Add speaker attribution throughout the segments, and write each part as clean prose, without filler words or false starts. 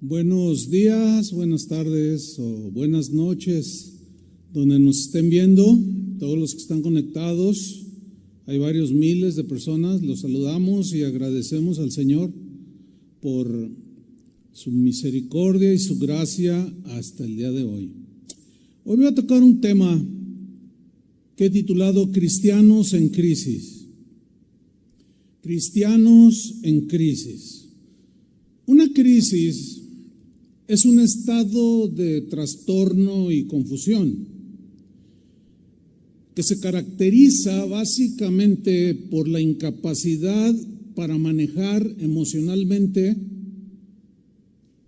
Speaker 1: Buenos días, buenas tardes o buenas noches, donde nos estén viendo, todos los que están conectados. Hay varios miles de personas, los saludamos y agradecemos al Señor por su misericordia y su gracia hasta el día de hoy. Hoy voy a tocar un tema que he titulado Cristianos en crisis. Cristianos en crisis. Una crisis es un estado de trastorno y confusión que se caracteriza básicamente por la incapacidad para manejar emocionalmente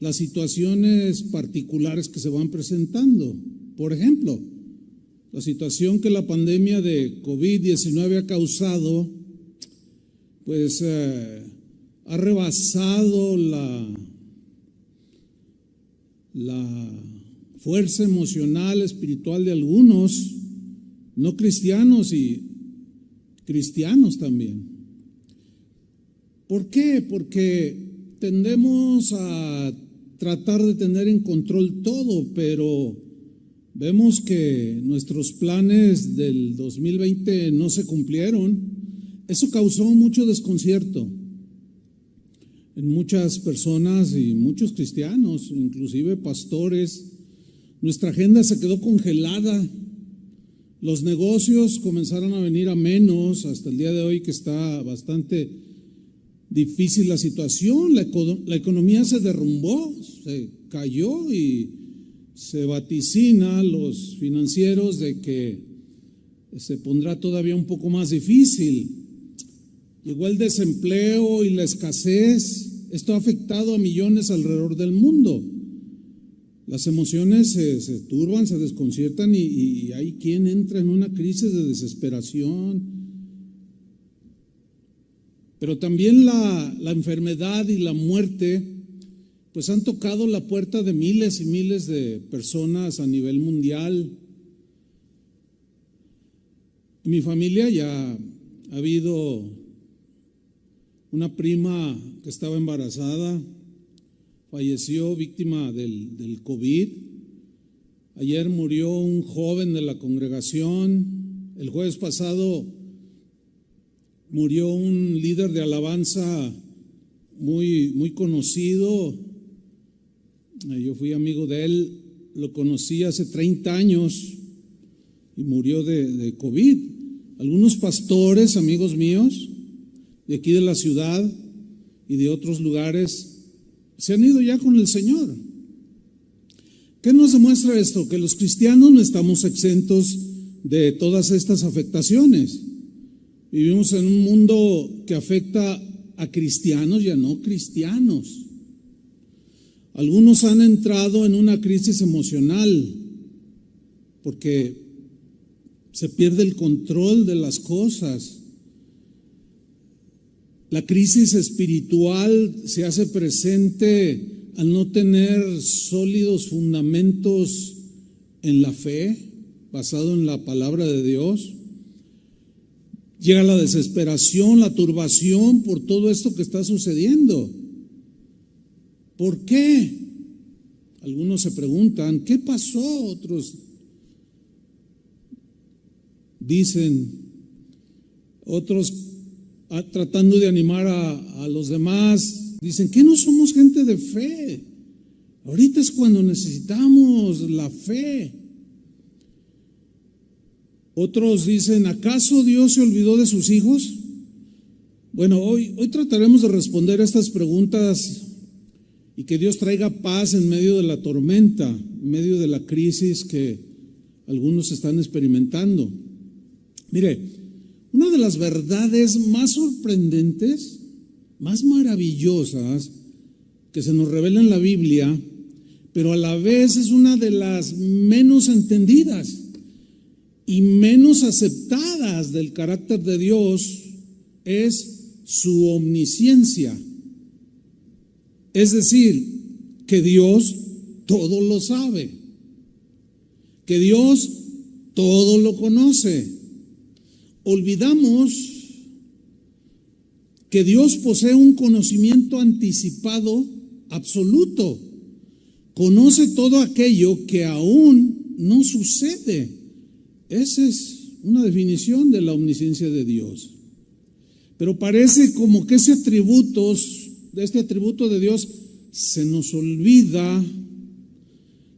Speaker 1: las situaciones particulares que se van presentando. Por ejemplo, la situación que la pandemia de COVID-19 ha causado, pues ha rebasado la fuerza emocional, espiritual de algunos no cristianos y cristianos también. ¿Por qué? Porque tendemos a tratar de tener en control todo, pero vemos que nuestros planes del 2020 no se cumplieron. Eso causó mucho desconcierto en muchas personas y muchos cristianos, inclusive pastores. Nuestra agenda se quedó congelada. Los negocios comenzaron a venir a menos hasta el día de hoy, que está bastante difícil la situación. La economía se derrumbó, se cayó y se vaticina los financieros de que se pondrá todavía un poco más difícil. Llegó el desempleo y la escasez. Esto ha afectado a millones alrededor del mundo. Las emociones se turban, se desconciertan y hay quien entra en una crisis de desesperación. Pero también la enfermedad y la muerte pues han tocado la puerta de miles y miles de personas a nivel mundial. En mi familia ya ha habido una prima que estaba embarazada, falleció víctima del COVID. Ayer murió un joven de la congregación. El jueves pasado murió un líder de alabanza muy conocido. Yo fui amigo de él, lo conocí hace 30 años y murió de COVID. Algunos pastores, amigos míos, de aquí de la ciudad y de otros lugares, se han ido ya con el Señor. ¿Qué nos demuestra esto? Que los cristianos no estamos exentos de todas estas afectaciones. Vivimos en un mundo que afecta a cristianos y a no cristianos. Algunos han entrado en una crisis emocional porque se pierde el control de las cosas. La crisis espiritual se hace presente al no tener sólidos fundamentos en la fe, basado en la palabra de Dios. Llega la desesperación, la turbación por todo esto que está sucediendo. ¿Por qué? Algunos se preguntan, ¿qué pasó? Otros dicen, otros tratando de animar a los demás, dicen que no somos gente de fe. Ahorita es cuando necesitamos la fe. Otros dicen, ¿acaso Dios se olvidó de sus hijos? Bueno, hoy trataremos de responder a estas preguntas y que Dios traiga paz en medio de la tormenta, en medio de la crisis que algunos están experimentando. Mire, una de las verdades más sorprendentes, más maravillosas que se nos revela en la Biblia, pero a la vez es una de las menos entendidas y menos aceptadas del carácter de Dios, es su omnisciencia. Es decir, que Dios todo lo sabe, que Dios todo lo conoce. Olvidamos que Dios posee un conocimiento anticipado absoluto conoce todo aquello que aún no sucede. Esa es una definición de la omnisciencia de Dios. Pero parece como que este atributo de Dios se nos olvida,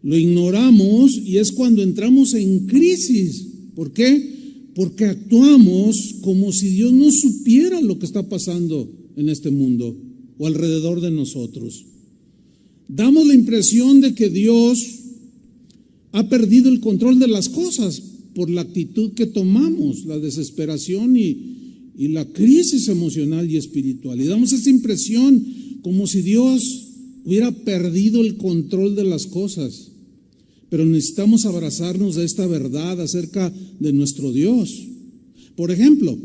Speaker 1: lo ignoramos y es cuando entramos en crisis. ¿Por qué? Porque actuamos como si Dios no supiera lo que está pasando en este mundo o alrededor de nosotros. Damos la impresión de que Dios ha perdido el control de las cosas por la actitud que tomamos, la desesperación y la crisis emocional y espiritual. Y damos esa impresión como si Dios hubiera perdido el control de las cosas. Pero necesitamos abrazarnos de esta verdad acerca de nuestro Dios. Por ejemplo,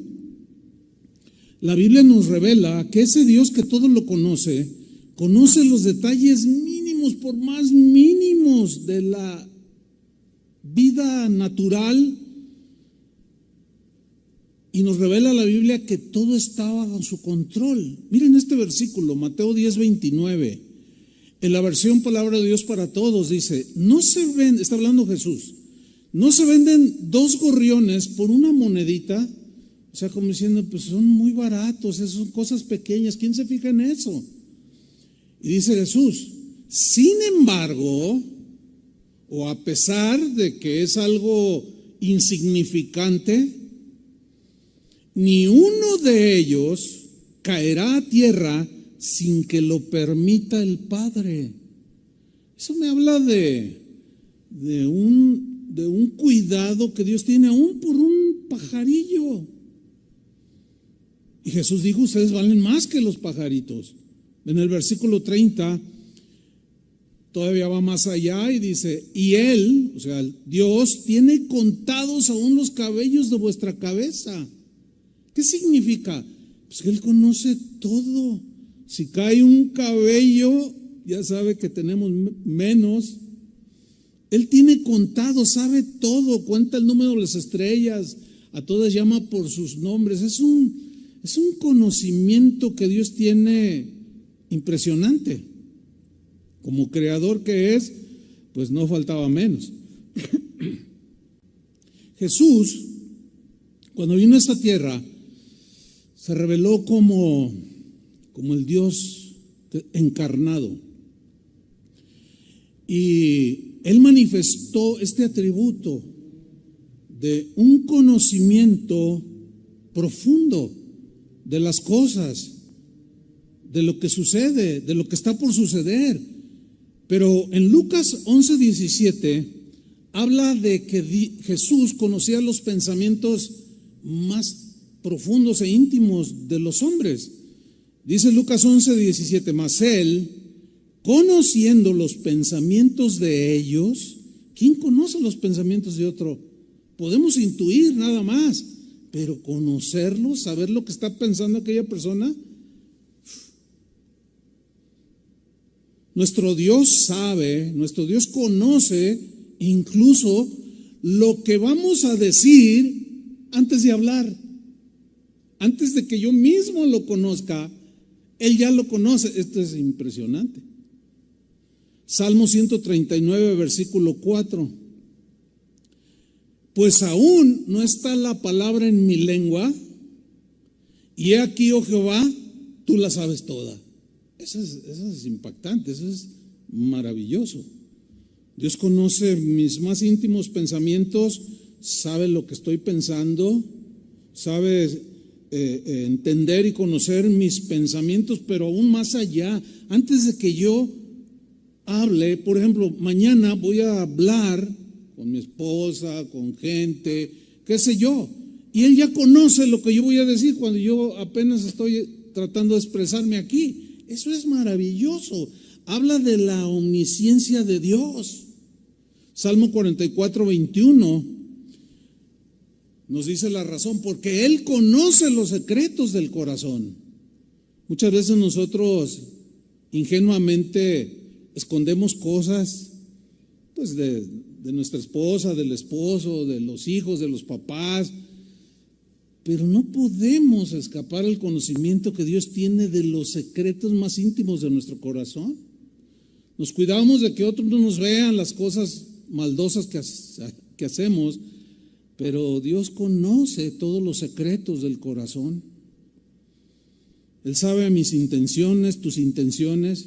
Speaker 1: la Biblia nos revela que ese Dios que todo lo conoce los detalles mínimos, por más mínimos de la vida natural, y nos revela la Biblia que todo estaba bajo su control. Miren este versículo, Mateo 10:29. En la versión Palabra de Dios para Todos dice, está hablando Jesús, no se venden 2 gorriones por una monedita. O sea, como diciendo, pues son muy baratos, esas son cosas pequeñas, ¿quién se fija en eso? Y dice Jesús, sin embargo, o a pesar de que es algo insignificante, ni uno de ellos caerá a tierra sin que lo permita el Padre. Eso me habla de un cuidado que Dios tiene aún por un pajarillo. Y Jesús dijo, ustedes valen más que los pajaritos. En el versículo 30 todavía va más allá y dice, y Él, o sea, Dios, tiene contados aún los cabellos de vuestra cabeza. ¿Qué significa? Pues que Él conoce todo. Si cae un cabello, ya sabe que tenemos menos. Él tiene contado, sabe todo, cuenta el número de las estrellas, a todas llama por sus nombres. Es un conocimiento que Dios tiene impresionante. Como creador que es, pues no faltaba menos. Jesús, cuando vino a esta tierra, se reveló como el Dios encarnado. Y Él manifestó este atributo de un conocimiento profundo de las cosas, de lo que sucede, de lo que está por suceder. Pero en Lucas 11:17 habla de que Jesús conocía los pensamientos más profundos e íntimos de los hombres. Dice Lucas 11:17, mas Él, conociendo los pensamientos de ellos. ¿Quién conoce los pensamientos de otro? Podemos intuir nada más, pero conocerlos, saber lo que está pensando aquella persona. Nuestro Dios sabe, nuestro Dios conoce incluso lo que vamos a decir antes de hablar. Antes de que yo mismo lo conozca, Él ya lo conoce. Esto es impresionante. Salmo 139, versículo 4. Pues aún no está la palabra en mi lengua, y he aquí, oh Jehová, tú la sabes toda. Eso es impactante, eso es maravilloso. Dios conoce mis más íntimos pensamientos, sabe lo que estoy pensando, sabe entender y conocer mis pensamientos, pero aún más allá. Antes de que yo hable, por ejemplo, mañana voy a hablar con mi esposa, con gente, qué sé yo, y Él ya conoce lo que yo voy a decir cuando yo apenas estoy tratando de expresarme aquí. Eso es maravilloso. Habla de la omnisciencia de Dios. Salmo 44, 21 nos dice la razón, porque Él conoce los secretos del corazón. Muchas veces nosotros ingenuamente escondemos cosas, pues de nuestra esposa, del esposo, de los hijos, de los papás, pero no podemos escapar al conocimiento que Dios tiene de los secretos más íntimos de nuestro corazón. Nos cuidamos de que otros no nos vean las cosas maldosas que hacemos, pero Dios conoce todos los secretos del corazón. Él sabe mis intenciones, tus intenciones.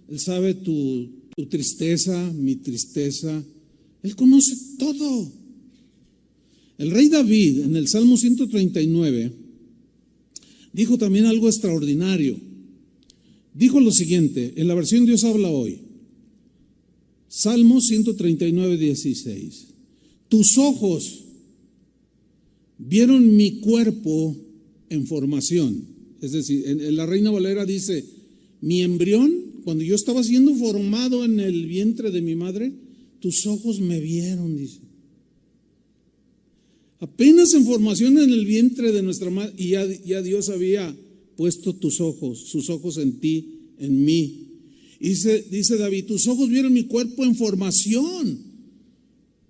Speaker 1: Él sabe tu tristeza, mi tristeza. Él conoce todo. El rey David, en el Salmo 139, dijo también algo extraordinario. Dijo lo siguiente, en la versión Dios habla hoy. Salmo 139, 16. Tus ojos vieron mi cuerpo en formación. Es decir, en la Reina Valera dice, mi embrión, cuando yo estaba siendo formado en el vientre de mi madre, tus ojos me vieron, dice. Apenas en formación en el vientre de nuestra madre, y ya Dios había puesto sus ojos en ti, en mí. Y dice David, tus ojos vieron mi cuerpo en formación.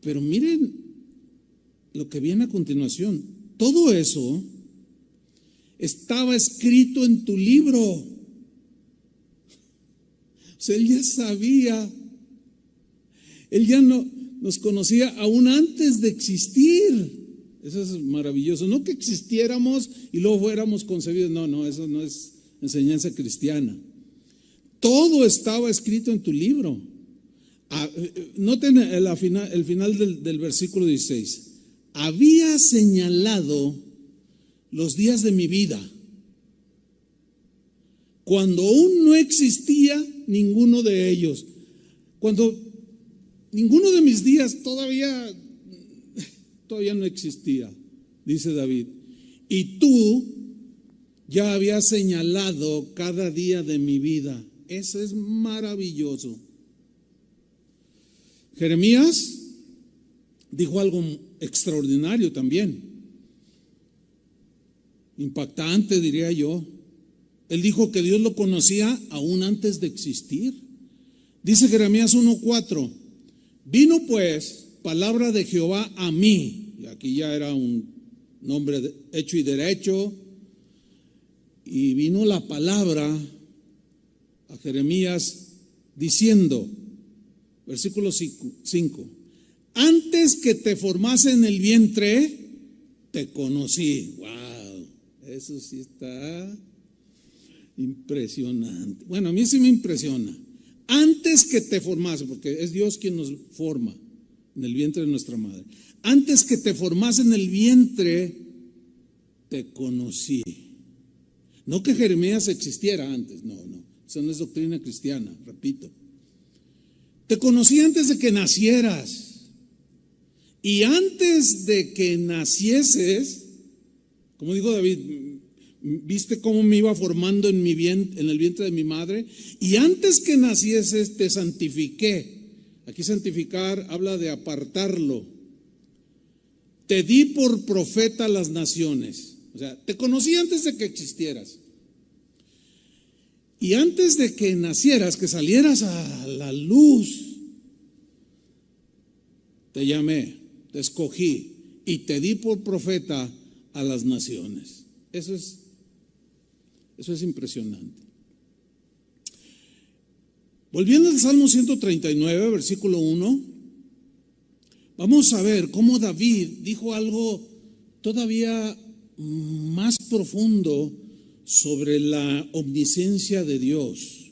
Speaker 1: Pero miren lo que viene a continuación. Todo eso estaba escrito en tu libro. O sea, Él ya sabía. Él ya nos conocía aún antes de existir. Eso es maravilloso. No que existiéramos y luego fuéramos concebidos. No, eso no es enseñanza cristiana. Todo estaba escrito en tu libro. Noten el final del versículo 16. Había señalado los días de mi vida, cuando aún no existía ninguno de ellos. Cuando ninguno de mis días todavía no existía, dice David. Y tú ya habías señalado cada día de mi vida. Eso es maravilloso. Jeremías dijo algo extraordinario también, impactante diría yo. Él dijo que Dios lo conocía aún antes de existir. Dice Jeremías 1:4, vino pues palabra de Jehová a mí, y aquí ya era un nombre hecho y derecho, y vino la palabra a Jeremías diciendo, versículo 5, antes que te formase en el vientre, te conocí. Wow, eso sí está impresionante. Bueno, a mí sí me impresiona. Antes que te formase, porque es Dios quien nos forma en el vientre de nuestra madre. Antes que te formase en el vientre, te conocí. No que Jeremías existiera antes, no. Eso no es doctrina cristiana, repito. Te conocí antes de que nacieras. Y antes de que nacieses, como dijo David, viste cómo me iba formando en el vientre de mi madre. Y antes que nacieses te santifiqué. Aquí santificar habla de apartarlo. Te di por profeta a las naciones. O sea, te conocí antes de que existieras. Y antes de que nacieras, que salieras a la luz, te llamé, te escogí y te di por profeta a las naciones. Eso es impresionante. Volviendo al Salmo 139, versículo 1, vamos a ver cómo David dijo algo todavía más profundo sobre la omnisciencia de Dios.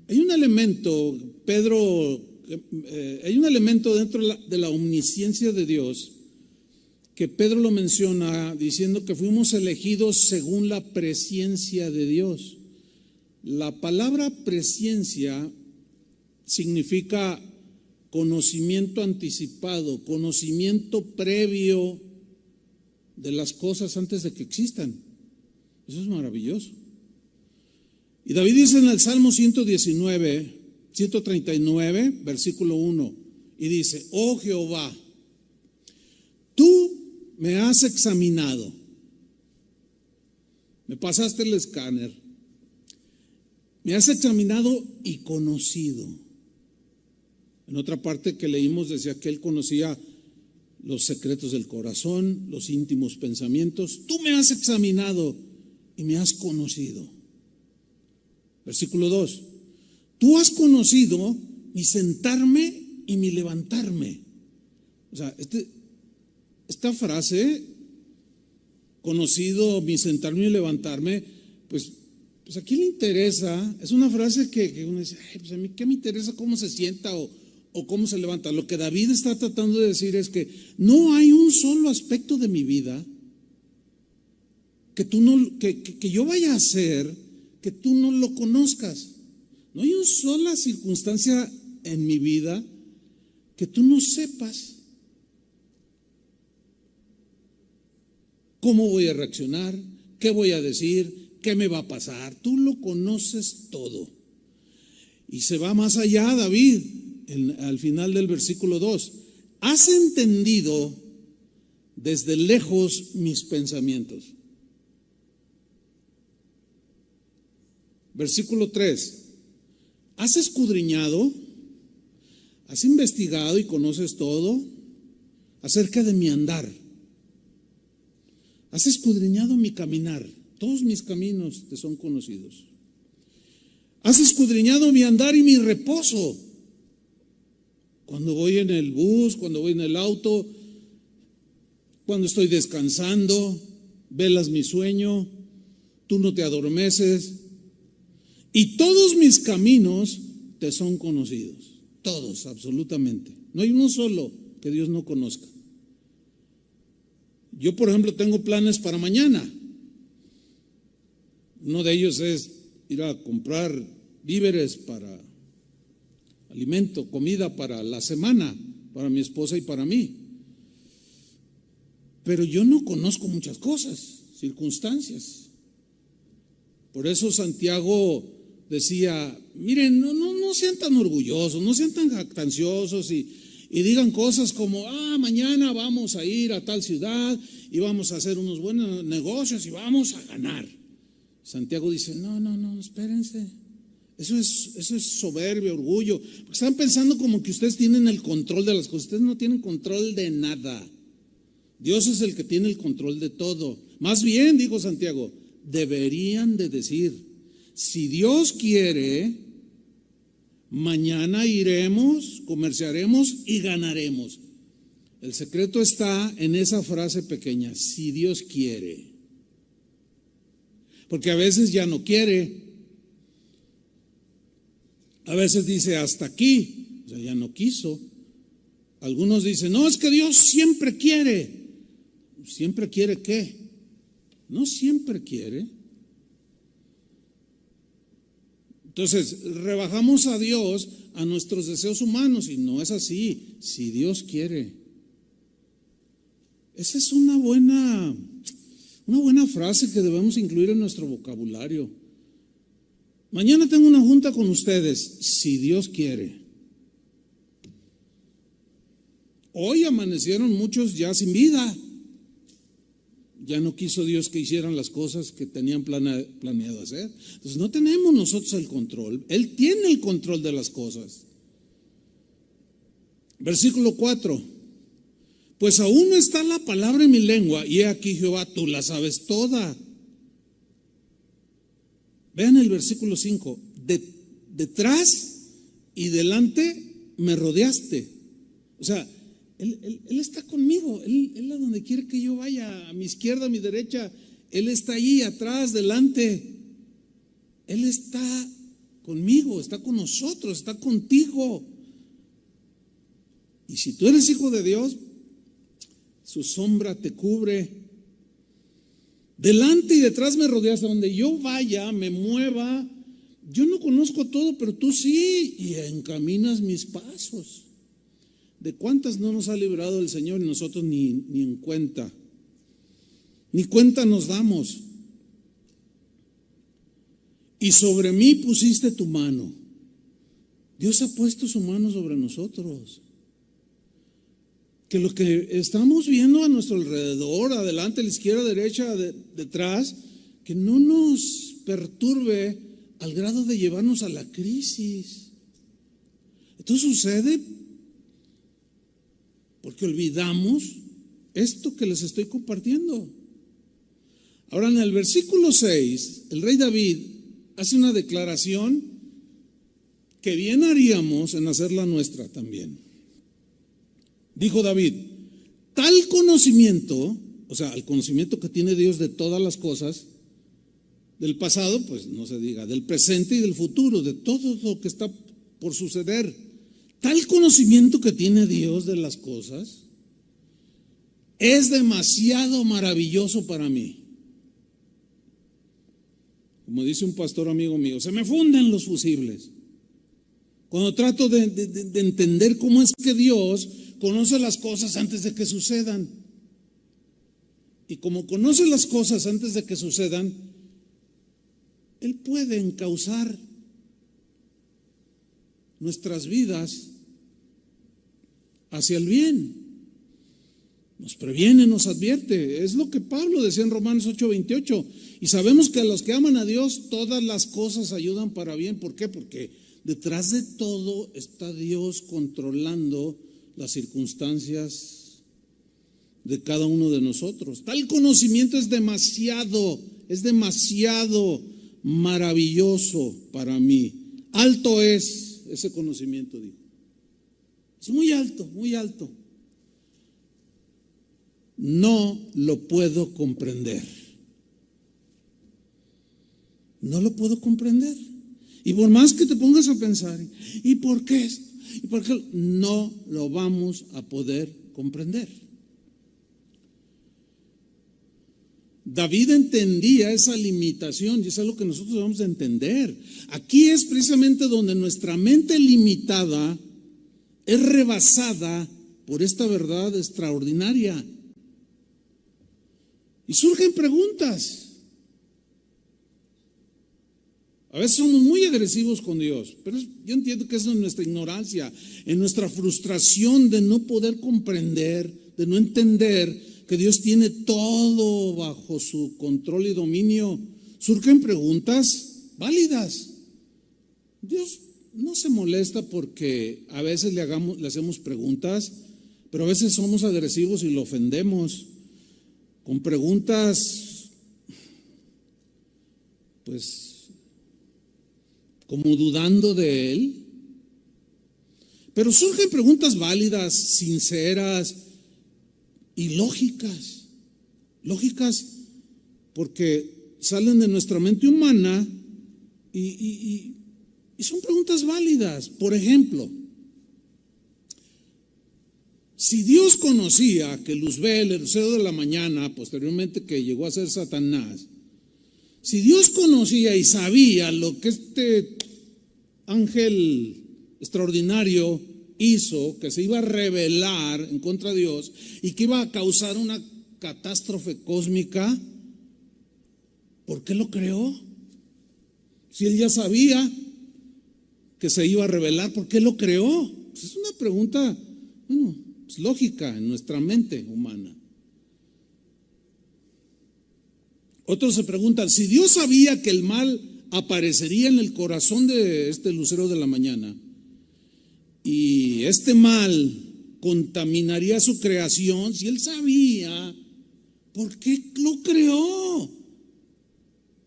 Speaker 1: Hay un elemento, hay un elemento dentro de la omnisciencia de Dios que Pedro lo menciona diciendo que fuimos elegidos según la presciencia de Dios. La palabra presciencia significa conocimiento anticipado, conocimiento previo de las cosas antes de que existan. Eso es maravilloso. Y David dice en el Salmo 139, versículo 1, y dice, oh Jehová, tú me has examinado, me pasaste el escáner, me has examinado y conocido. En otra parte que leímos decía que él conocía los secretos del corazón, los íntimos pensamientos. Tú me has examinado y me has conocido. Versículo 2. Tú has conocido mi sentarme y mi levantarme. O sea, esta frase, conocido, mi sentarme y levantarme, pues a quién le interesa. Es una frase que uno dice, ay, pues a mí qué me interesa cómo se sienta o cómo se levanta. Lo que David está tratando de decir es que no hay un solo aspecto de mi vida que yo vaya a hacer que tú no lo conozcas. No hay una sola circunstancia en mi vida que tú no sepas cómo voy a reaccionar, qué voy a decir, qué me va a pasar. Tú lo conoces todo. Y se va más allá David, al final del versículo 2. Has entendido desde lejos mis pensamientos. Versículo 3. Has escudriñado, has investigado y conoces todo acerca de mi andar. Has escudriñado mi caminar. Todos mis caminos te son conocidos. Has escudriñado mi andar y mi reposo. Cuando voy en el bus, cuando voy en el auto, cuando estoy descansando, velas mi sueño, tú no te adormeces. Y todos mis caminos te son conocidos. Todos, absolutamente. No hay uno solo que Dios no conozca. Yo, por ejemplo, tengo planes para mañana. Uno de ellos es ir a comprar víveres para alimento, comida para la semana, para mi esposa y para mí. Pero yo no conozco muchas cosas, circunstancias. Por eso Santiago decía, miren, no sean tan orgullosos, no sean tan jactanciosos y digan cosas como, mañana vamos a ir a tal ciudad y vamos a hacer unos buenos negocios y vamos a ganar. Santiago dice, no, espérense. Eso es soberbia, orgullo. Porque están pensando como que ustedes tienen el control de las cosas. Ustedes no tienen control de nada. Dios es el que tiene el control de todo. Más bien, dijo Santiago, deberían de decir, si Dios quiere, mañana iremos, comerciaremos y ganaremos. El secreto está en esa frase pequeña, si Dios quiere. Porque a veces ya no quiere. A veces dice hasta aquí, o sea, ya no quiso. Algunos dicen, no, es que Dios siempre quiere. ¿Siempre quiere qué? No siempre quiere. Entonces, rebajamos a Dios a nuestros deseos humanos y no es así, si Dios quiere. Esa es una buena frase que debemos incluir en nuestro vocabulario. Mañana tengo una junta con ustedes, si Dios quiere. Hoy amanecieron muchos ya sin vida. Ya no quiso Dios que hicieran las cosas que tenían planeado hacer. Entonces no tenemos nosotros el control. Él tiene el control de las cosas. Versículo 4. Pues aún no está la palabra en mi lengua, y he aquí, Jehová, tú la sabes toda. Vean el versículo 5. Detrás y delante me rodeaste. O sea, Él está conmigo, él a donde quiere que yo vaya, a mi izquierda, a mi derecha, Él está ahí, atrás, delante. Él está conmigo, está con nosotros, está contigo. Y si tú eres hijo de Dios, su sombra te cubre. Delante y detrás me rodeas, a donde yo vaya, me mueva. Yo no conozco todo, pero tú sí, y encaminas mis pasos. ¿De cuántas no nos ha librado el Señor y nosotros ni en cuenta? Ni cuenta nos damos. Y sobre mí pusiste tu mano. Dios ha puesto su mano sobre nosotros. Que lo que estamos viendo a nuestro alrededor, adelante, a la izquierda, derecha, detrás, que no nos perturbe al grado de llevarnos a la crisis. Esto sucede porque olvidamos esto que les estoy compartiendo. Ahora, en el versículo 6, el rey David hace una declaración que bien haríamos en hacerla nuestra también. Dijo David, tal conocimiento, o sea, el conocimiento que tiene Dios de todas las cosas, del pasado, pues no se diga, del presente y del futuro, de todo lo que está por suceder. Tal conocimiento que tiene Dios de las cosas es demasiado maravilloso para mí. Como dice un pastor amigo mío, se me funden los fusibles cuando trato de entender cómo es que Dios conoce las cosas antes de que sucedan. Y como conoce las cosas antes de que sucedan, Él puede encauzar nuestras vidas hacia el bien. Nos previene, nos advierte. Es lo que Pablo decía en Romanos 8:28. Y sabemos que a los que aman a Dios, todas las cosas ayudan para bien. ¿Por qué? Porque detrás de todo está Dios controlando las circunstancias de cada uno de nosotros. Tal conocimiento es demasiado maravilloso para mí. Alto es ese conocimiento, dijo. Es muy alto, muy alto. No lo puedo comprender. No lo puedo comprender. Y por más que te pongas a pensar, ¿y por qué esto? ¿Y por qué? No lo vamos a poder comprender. David entendía esa limitación y es algo que nosotros vamos a entender. Aquí es precisamente donde nuestra mente limitada es rebasada por esta verdad extraordinaria. Y surgen preguntas. A veces somos muy agresivos con Dios, pero yo entiendo que eso es nuestra ignorancia, en nuestra frustración de no poder comprender, de no entender que Dios tiene todo bajo su control y dominio. Surgen preguntas válidas. Dios no se molesta porque a veces le hacemos preguntas, pero a veces somos agresivos y lo ofendemos con preguntas, pues, como dudando de Él. Pero surgen preguntas válidas, sinceras y lógicas. Lógicas porque salen de nuestra mente humana y son preguntas válidas. Por ejemplo, si Dios conocía que Luzbel, el lucero de la mañana, posteriormente que llegó a ser Satanás, si Dios conocía y sabía lo que este ángel extraordinario hizo, que se iba a rebelar en contra de Dios y que iba a causar una catástrofe cósmica, ¿por qué lo creó? Si Él ya sabía que se iba a rebelar, ¿por qué lo creó? Pues es una pregunta, es lógica en nuestra mente humana. Otros se preguntan, si Dios sabía que el mal aparecería en el corazón de este lucero de la mañana y este mal contaminaría su creación, si Él sabía, ¿por qué lo creó?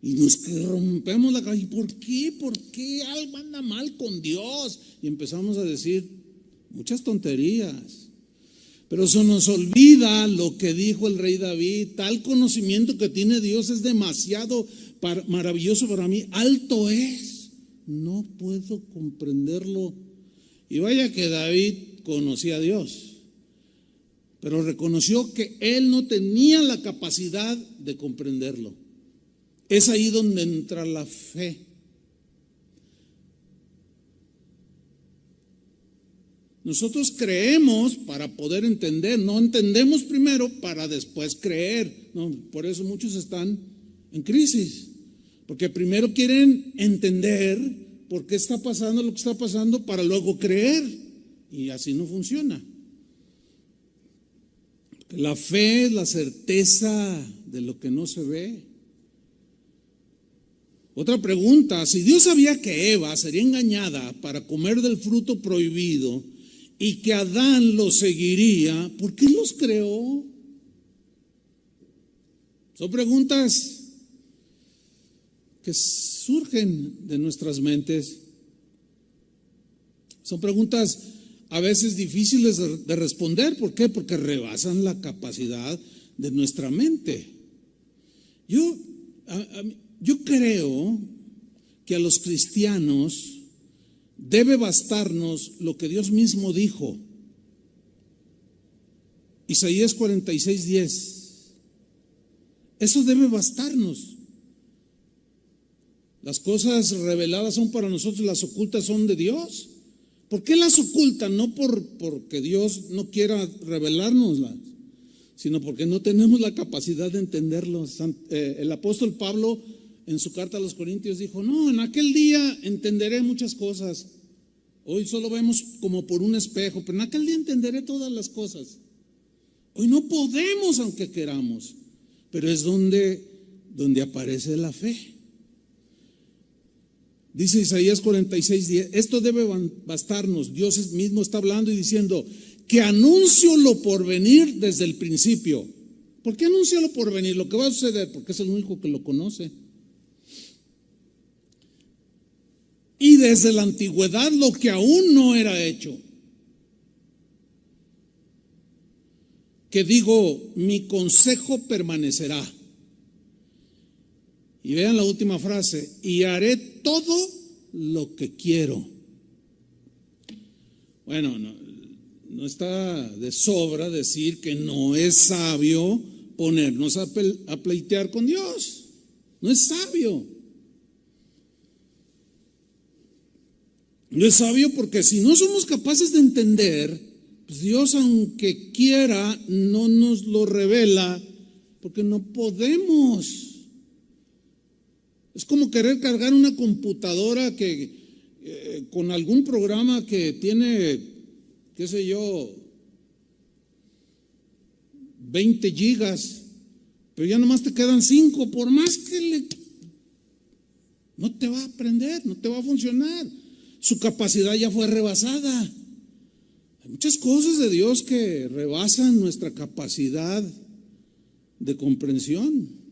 Speaker 1: Y nos rompemos la cabeza, ¿por qué? ¿Por qué algo anda mal con Dios? Y empezamos a decir muchas tonterías. Pero se nos olvida lo que dijo el rey David, tal conocimiento que tiene Dios es demasiado maravilloso para mí, alto es, no puedo comprenderlo. Y vaya que David conocía a Dios, pero reconoció que él no tenía la capacidad de comprenderlo. Es ahí donde entra la fe. Nosotros creemos para poder entender, no entendemos primero para después creer. No, por eso muchos están en crisis, porque primero quieren entender por qué está pasando lo que está pasando para luego creer, y así no funciona. La fe es la certeza de lo que no se ve. Otra pregunta, si Dios sabía que Eva sería engañada para comer del fruto prohibido y que Adán lo seguiría, ¿por qué los creó? Son preguntas que surgen de nuestras mentes Son preguntas a veces difíciles de responder. ¿Por qué? Porque rebasan la capacidad de nuestra mente. Yo creo que a los cristianos debe bastarnos lo que Dios mismo dijo. Isaías 46:10. Eso debe bastarnos. Las cosas reveladas son para nosotros, las ocultas son de Dios. ¿Por qué las ocultan? No porque Dios no quiera revelárnoslas, sino porque no tenemos la capacidad de entenderlos. El apóstol Pablo en su carta a los Corintios dijo: no, en aquel día entenderé muchas cosas. Hoy solo vemos como por un espejo, pero en aquel día entenderé todas las cosas. Hoy no podemos aunque queramos, pero es donde aparece la fe. Dice Isaías 46:10, esto debe bastarnos. Dios mismo está hablando y diciendo que anuncio lo por venir desde el principio. ¿Por qué anuncio lo por venir? Lo que va a suceder, porque es el único que lo conoce. Y desde la antigüedad lo que aún no era hecho. Que digo, mi consejo permanecerá. Y vean la última frase, y haré todo lo que quiero. Bueno, no está de sobra decir que no es sabio ponernos a pleitear con Dios. No es sabio. No es sabio porque si no somos capaces de entender, pues Dios, aunque quiera, no nos lo revela porque no podemos. Es como querer cargar una computadora que con algún programa que tiene, qué sé yo, 20 gigas, pero ya nomás te quedan 5, por más que no te va a aprender, no te va a funcionar. Su capacidad ya fue rebasada. Hay muchas cosas de Dios que rebasan nuestra capacidad de comprensión.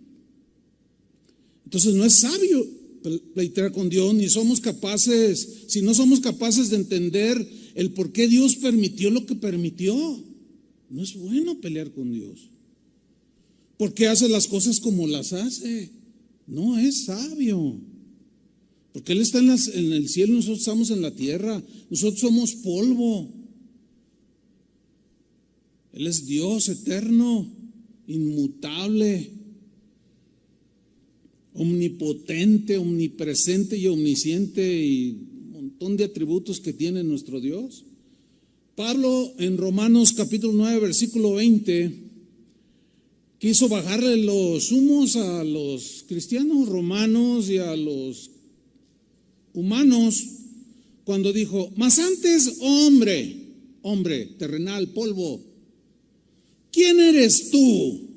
Speaker 1: Entonces no es sabio pleitear con Dios, ni somos capaces, si no somos capaces de entender el por qué Dios permitió lo que permitió. No es bueno pelear con Dios. ¿Por qué hace las cosas como las hace? No es sabio. Porque Él está en el cielo y nosotros estamos en la tierra. Nosotros somos polvo. Él es Dios eterno, inmutable, omnipotente, omnipresente y omnisciente, y un montón de atributos que tiene nuestro Dios. Pablo en Romanos capítulo 9 versículo 20 quiso bajarle los humos a los cristianos romanos y a los humanos cuando dijo: mas antes, hombre terrenal, polvo, ¿quién eres tú?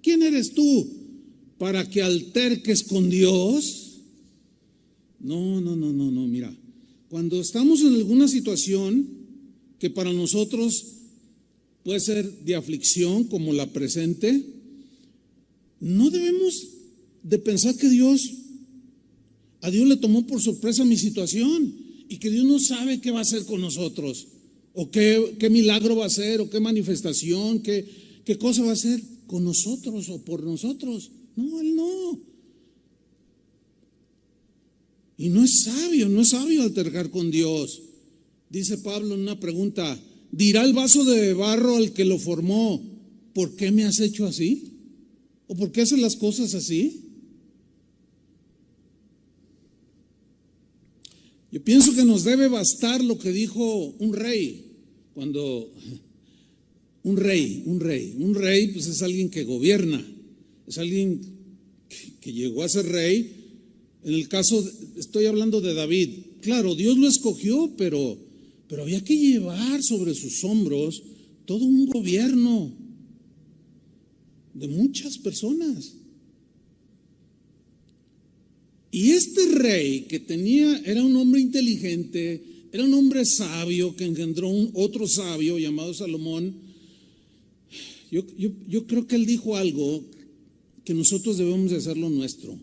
Speaker 1: ¿Quién eres tú para que alterques con Dios? No, mira, cuando estamos en alguna situación que para nosotros puede ser de aflicción como la presente, no debemos de pensar que a Dios le tomó por sorpresa mi situación y que Dios no sabe qué va a hacer con nosotros, o qué milagro va a hacer, o qué manifestación, qué cosa va a hacer con nosotros o por nosotros. No, Él no. Y no es sabio altercar con Dios. Dice Pablo en una pregunta: dirá el vaso de barro al que lo formó: ¿por qué me has hecho así? ¿O por qué haces las cosas así? Yo pienso que nos debe bastar lo que dijo un rey. Cuando un rey pues es alguien que gobierna, es alguien que llegó a ser rey. En el caso, estoy hablando de David. Claro, Dios lo escogió, pero había que llevar sobre sus hombros todo un gobierno de muchas personas. Y este rey que era un hombre inteligente, era un hombre sabio que engendró otro sabio llamado Salomón. Yo creo que él dijo algo que nosotros debemos de hacerlo nuestro.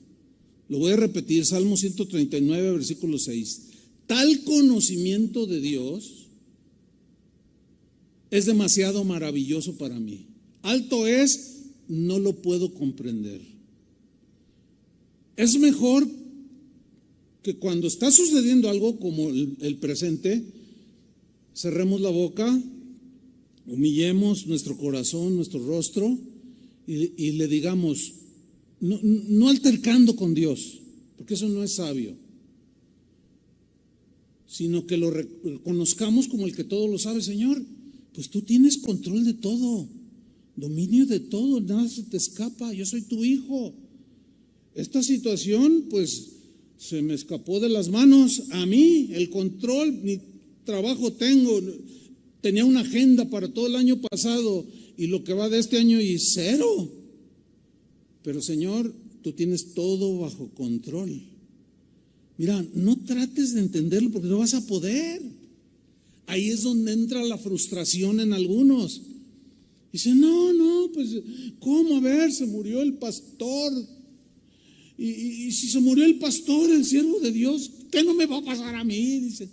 Speaker 1: Lo voy a repetir, Salmo 139, versículo 6. tal conocimiento de Dios es demasiado maravilloso para mí. Alto es, no lo puedo comprender. Es mejor que cuando está sucediendo algo como el presente, cerremos la boca, humillemos nuestro corazón, nuestro rostro y le digamos, no altercando con Dios, porque eso no es sabio, sino que lo reconozcamos como el que todo lo sabe. Señor, pues tú tienes control de todo, dominio de todo, nada se te escapa, yo soy tu hijo. Esta situación pues se me escapó de las manos a mí, el control, ni trabajo tenía una agenda para todo el año pasado y lo que va de este año y cero. Pero Señor, tú tienes todo bajo control. Mira, no trates de entenderlo porque no vas a poder. Ahí es donde entra la frustración en algunos. Dicen, no, pues, ¿cómo? A ver, se murió el pastor. Y si se murió el pastor, el siervo de Dios, ¿qué no me va a pasar a mí? Dice.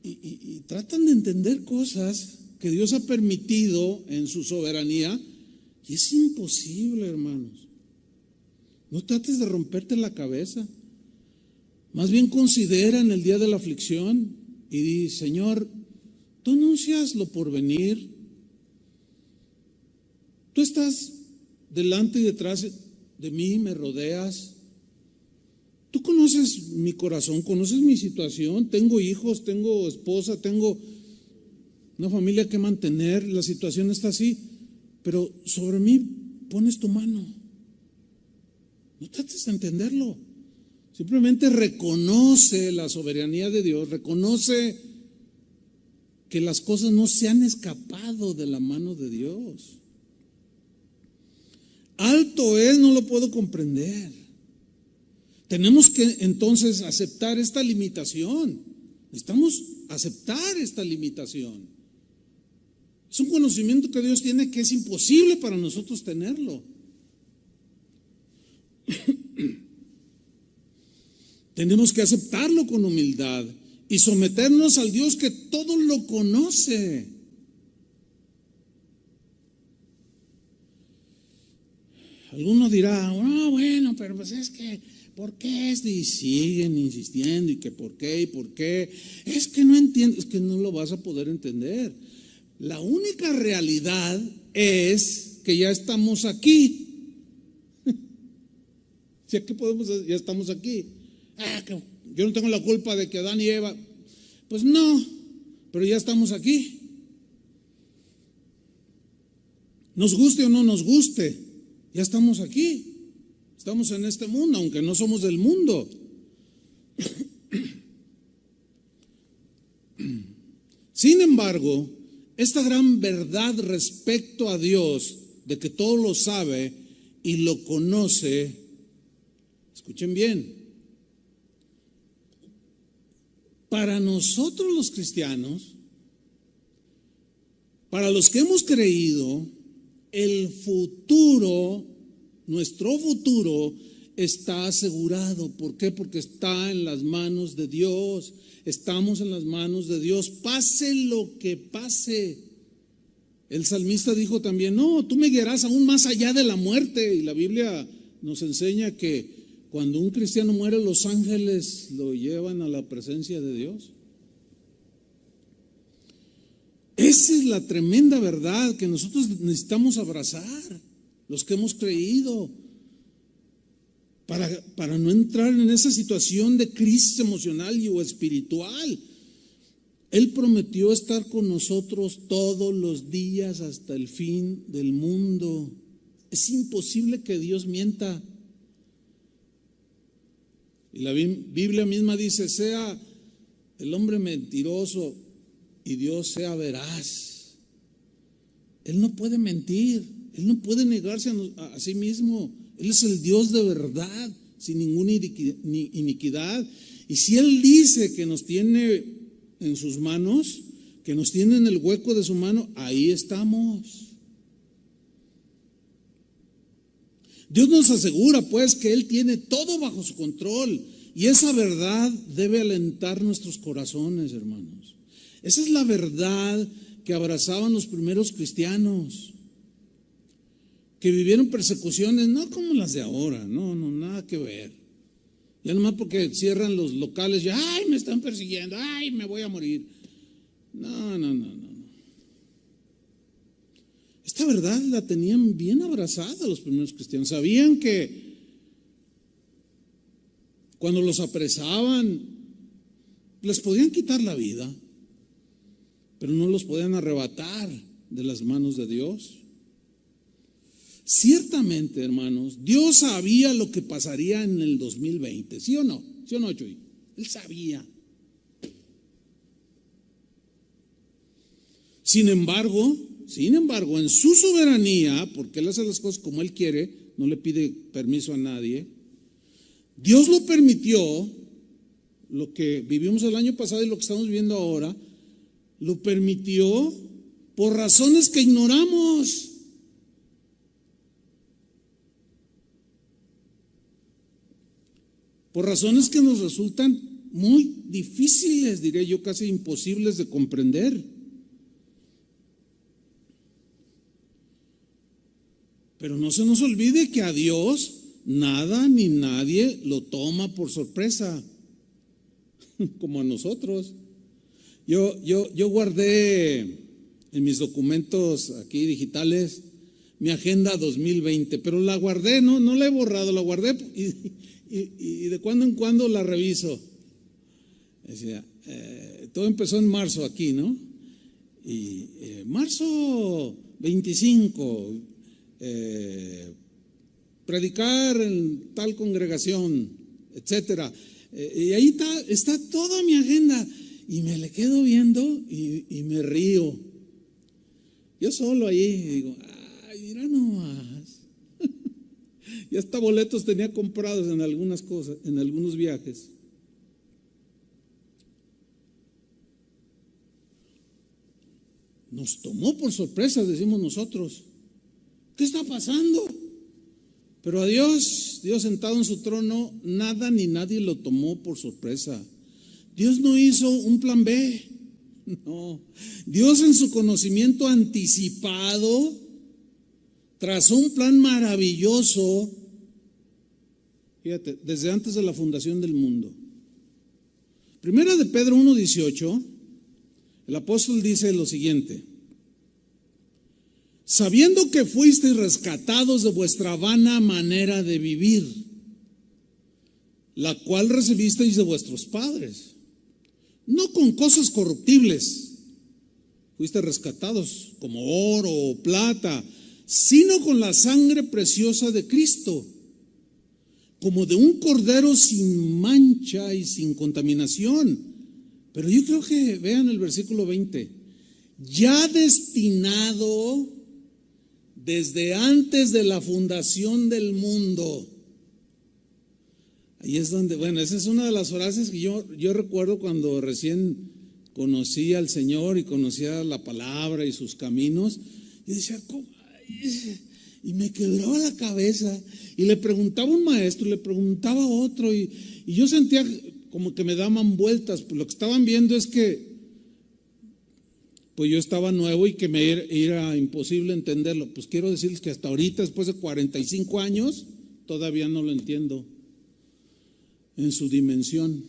Speaker 1: Y tratan de entender cosas que Dios ha permitido en su soberanía. Y es imposible, hermanos. No trates de romperte la cabeza. Más bien considera en el día de la aflicción y di, Señor, tú anuncias lo por venir. Tú estás delante y detrás de mí, me rodeas. Tú conoces mi corazón, conoces mi situación. Tengo hijos, tengo esposa, tengo una familia que mantener. La situación está así, pero sobre mí pones tu mano. No trates de entenderlo. Simplemente reconoce la soberanía de Dios, reconoce que las cosas no se han escapado de la mano de Dios. Alto es, no lo puedo comprender. Tenemos que entonces aceptar esta limitación. Necesitamos aceptar esta limitación. Es un conocimiento que Dios tiene que es imposible para nosotros tenerlo. Tenemos que aceptarlo con humildad y someternos al Dios que todo lo conoce. Alguno dirá, bueno, pero pues es que, ¿por qué? Y siguen insistiendo, y que por qué, y por qué. Es que no entiendes, es que no lo vas a poder entender. La única realidad es que ya estamos aquí. Ya estamos aquí. Que yo no tengo la culpa de que Adán y Eva. Pues no, pero ya estamos aquí. Nos guste o no nos guste, ya estamos aquí. Estamos en este mundo, aunque no somos del mundo. Sin embargo, esta gran verdad respecto a Dios, de que todo lo sabe y lo conoce, escuchen bien, para nosotros los cristianos, para los que hemos creído, el futuro, nuestro futuro está asegurado. ¿Por qué? Porque está en las manos de Dios. Estamos en las manos de Dios, pase lo que pase. El salmista dijo también, no, tú me guiarás aún más allá de la muerte. Y la Biblia nos enseña que cuando un cristiano muere, los ángeles lo llevan a la presencia de Dios. Esa es la tremenda verdad que nosotros necesitamos abrazar, los que hemos creído, para no entrar en esa situación de crisis emocional o espiritual. Él prometió estar con nosotros todos los días hasta el fin del mundo. Es imposible que Dios mienta. Y la Biblia misma dice, sea el hombre mentiroso y Dios sea veraz. Él no puede mentir, Él no puede negarse a sí mismo. Él es el Dios de verdad, sin ninguna iniquidad. Y si Él dice que nos tiene en sus manos, que nos tiene en el hueco de su mano, ahí estamos. Dios nos asegura pues que Él tiene todo bajo su control, Y esa verdad debe alentar nuestros corazones, hermanos. Esa es la verdad que abrazaban los primeros cristianos, que vivieron persecuciones no como las de ahora, no, nada que ver. Ya nomás porque cierran los locales, ya, ay, me están persiguiendo, ay, me voy a morir. No. Esta verdad la tenían bien abrazada los primeros cristianos. Sabían que cuando los apresaban, les podían quitar la vida, pero no los podían arrebatar de las manos de Dios. Ciertamente, hermanos, Dios sabía lo que pasaría en el 2020, ¿sí o no? ¿Sí o no, Chuy? Él sabía. Sin embargo, en su soberanía, porque Él hace las cosas como Él quiere, no le pide permiso a nadie, Dios lo permitió, lo que vivimos el año pasado y lo que estamos viviendo ahora, lo permitió por razones que ignoramos. Por razones que nos resultan muy difíciles, diré yo, casi imposibles de comprender. Pero no se nos olvide que a Dios nada ni nadie lo toma por sorpresa, como a nosotros. Yo guardé en mis documentos aquí digitales mi agenda 2020, pero la guardé, no la he borrado, la guardé y de cuando en cuando la reviso. Decía, todo empezó en marzo aquí, ¿no? Y marzo 25, predicar en tal congregación, etcétera. Y ahí está toda mi agenda. Y me le quedo viendo y me río. Yo solo ahí digo, ay, mira nomás. Y hasta boletos tenía comprados en algunas cosas, en algunos viajes. Nos tomó por sorpresa, decimos nosotros. ¿Qué está pasando? Pero a Dios sentado en su trono, nada ni nadie lo tomó por sorpresa. Dios no hizo un plan B, no. Dios en su conocimiento anticipado trazó un plan maravilloso, fíjate, desde antes de la fundación del mundo. Primera de Pedro 1:18, el apóstol dice lo siguiente: sabiendo que fuisteis rescatados de vuestra vana manera de vivir, la cual recibisteis de vuestros padres, no con cosas corruptibles, fuiste rescatados como oro o plata, sino con la sangre preciosa de Cristo, como de un cordero sin mancha y sin contaminación. Pero yo creo que vean el versículo 20, ya destinado desde antes de la fundación del mundo. Ahí es donde, bueno, esa es una de las frases que yo recuerdo cuando recién conocí al Señor y conocía la palabra y sus caminos. Y decía, ¿cómo? Y me quebraba la cabeza. Y le preguntaba a un maestro, le preguntaba a otro. Y yo sentía como que me daban vueltas. Pues lo que estaban viendo es que pues yo estaba nuevo y que me era imposible entenderlo. Pues quiero decirles que hasta ahorita, después de 45 años, todavía no lo entiendo en su dimensión.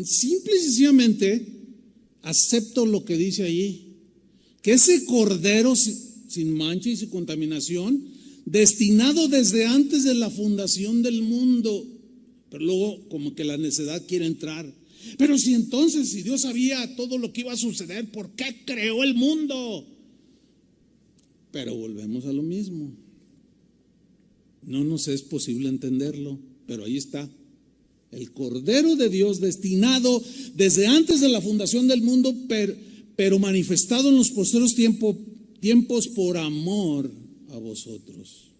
Speaker 1: Simple y sencillamente acepto lo que dice allí, que ese cordero sin mancha y sin contaminación, destinado desde antes de la fundación del mundo, pero luego como que la necedad quiere entrar. Pero si entonces, si Dios sabía todo lo que iba a suceder, ¿por qué creó el mundo? Pero volvemos a lo mismo. No nos es posible entenderlo, pero ahí está. El Cordero de Dios destinado desde antes de la fundación del mundo, pero manifestado en los posteriores tiempos por amor a vosotros.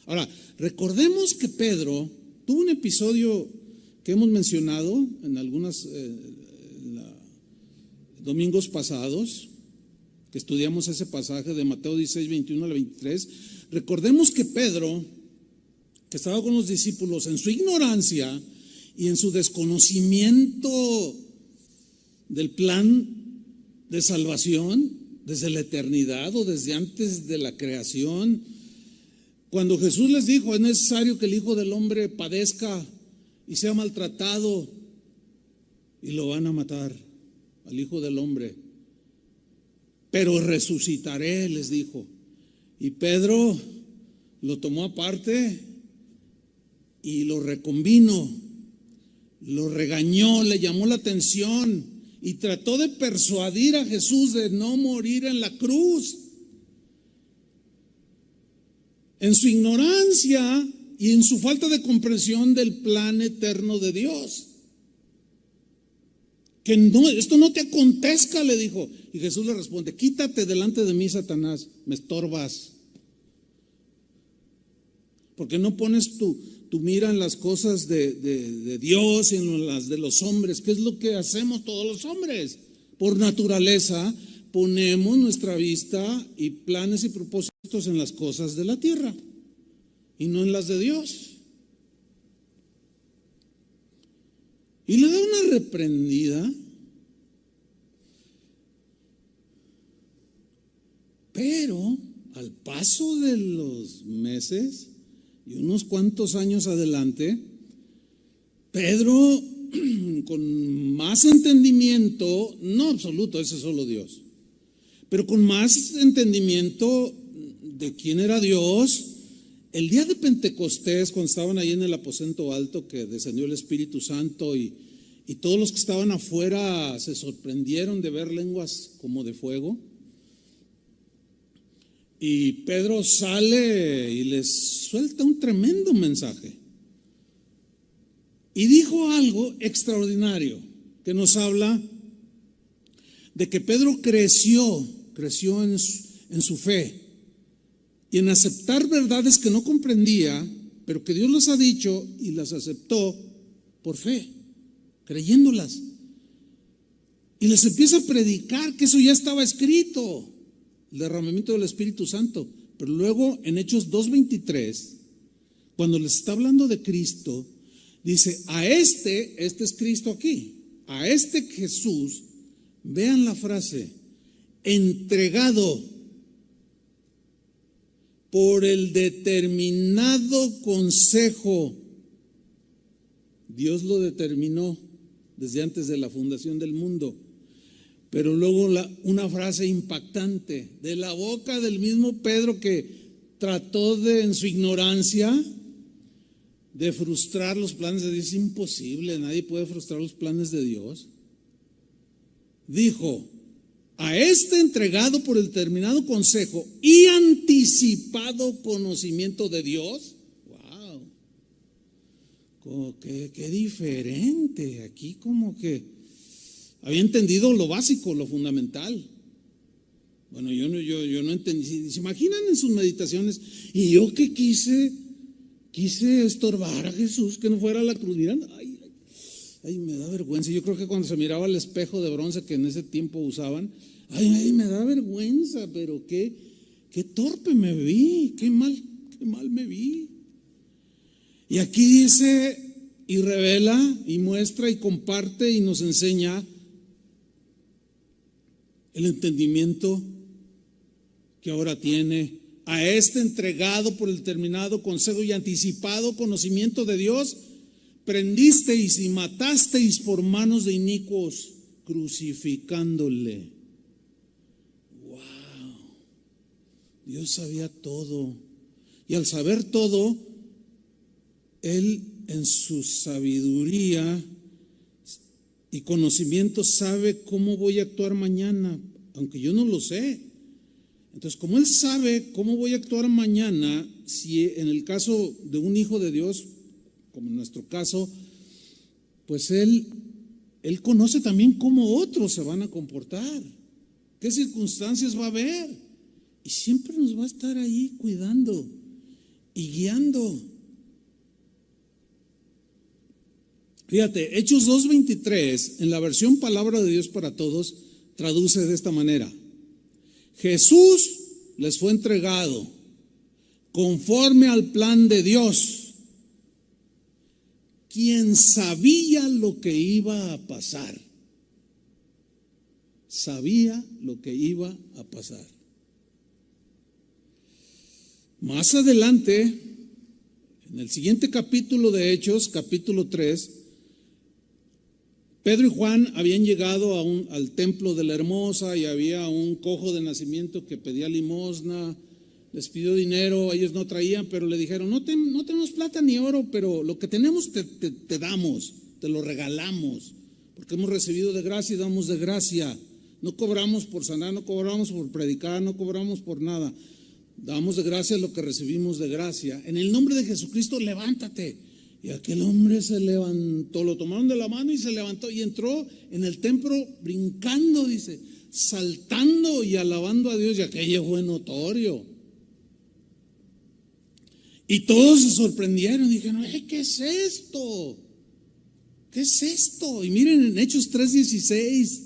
Speaker 1: Ahora, recordemos que Pedro tuvo un episodio que hemos mencionado en algunos domingos pasados, que estudiamos ese pasaje de Mateo 16, 21 al 23. Recordemos que Pedro, que estaba con los discípulos en su ignorancia y en su desconocimiento del plan de salvación desde la eternidad o desde antes de la creación, cuando Jesús les dijo: es necesario que el Hijo del Hombre padezca y sea maltratado, y lo van a matar al Hijo del Hombre, pero resucitaré, les dijo. Y Pedro lo tomó aparte y lo reconvino, lo regañó, le llamó la atención y trató de persuadir a Jesús de no morir en la cruz. En su ignorancia y en su falta de comprensión del plan eterno de Dios. Que no, esto no te acontezca, le dijo. Y Jesús le responde: quítate delante de mí, Satanás, me estorbas. Porque no pones tu mira en las cosas de Dios y en las de los hombres. ¿Qué es lo que hacemos todos los hombres? Por naturaleza ponemos nuestra vista y planes y propósitos en las cosas de la tierra y no en las de Dios. Y le da una reprendida, pero al paso de los meses y unos cuantos años adelante, Pedro, con más entendimiento, no absoluto, ese es solo Dios, pero con más entendimiento de quién era Dios, el día de Pentecostés, cuando estaban ahí en el aposento alto, que descendió el Espíritu Santo y todos los que estaban afuera se sorprendieron de ver lenguas como de fuego. Y Pedro sale y les suelta un tremendo mensaje. Y dijo algo extraordinario que nos habla de que Pedro creció en su fe y en aceptar verdades que no comprendía, pero que Dios les ha dicho, y las aceptó por fe, creyéndolas. Y les empieza a predicar que eso ya estaba escrito, el derramamiento del Espíritu Santo. Pero luego en Hechos 2:23, cuando les está hablando de Cristo, dice: a este es Cristo aquí, a este Jesús, vean la frase, entregado por el determinado consejo. Dios lo determinó desde antes de la fundación del mundo. Pero luego una frase impactante de la boca del mismo Pedro, que trató de, en su ignorancia, de frustrar los planes de Dios. Es imposible, nadie puede frustrar los planes de Dios. Dijo: a este entregado por el determinado consejo y anticipado conocimiento de Dios. ¡Wow! Qué diferente. Aquí como que había entendido lo básico, lo fundamental. Bueno, yo no entendí. ¿Se imaginan en sus meditaciones? Y yo que quise estorbar a Jesús, que no fuera a la cruz. Miran, ay, me da vergüenza. Yo creo que cuando se miraba al espejo de bronce que en ese tiempo usaban, ay, me da vergüenza, pero qué torpe me vi, qué mal me vi. Y aquí dice y revela y muestra y comparte y nos enseña el entendimiento que ahora tiene. A este entregado por el determinado consejo y anticipado conocimiento de Dios, prendisteis y matasteis por manos de inicuos, crucificándole. ¡Wow! Dios sabía todo. Y al saber todo, Él en su sabiduría y conocimiento sabe cómo voy a actuar mañana, aunque yo no lo sé. Entonces, como Él sabe cómo voy a actuar mañana, si en el caso de un hijo de Dios, como en nuestro caso, pues Él conoce también cómo otros se van a comportar, qué circunstancias va a haber, y siempre nos va a estar ahí cuidando y guiando. Fíjate, Hechos 2:23, en la versión Palabra de Dios para Todos, traduce de esta manera: Jesús les fue entregado conforme al plan de Dios, quien sabía lo que iba a pasar. Sabía lo que iba a pasar. Más adelante, en el siguiente capítulo de Hechos, capítulo 3, Pedro y Juan habían llegado al templo de la Hermosa y había un cojo de nacimiento que pedía limosna, les pidió dinero, ellos no traían, pero le dijeron, no tenemos plata ni oro, pero lo que tenemos te damos, te lo regalamos, porque hemos recibido de gracia y damos de gracia. No cobramos por sanar, no cobramos por predicar, no cobramos por nada. Damos de gracia lo que recibimos de gracia. En el nombre de Jesucristo, levántate. Y aquel hombre se levantó, lo tomaron de la mano y se levantó y entró en el templo brincando, dice, saltando y alabando a Dios, y aquello fue notorio. Y todos se sorprendieron, dijeron, ¿qué es esto? ¿Qué es esto? Y miren en Hechos 3:16,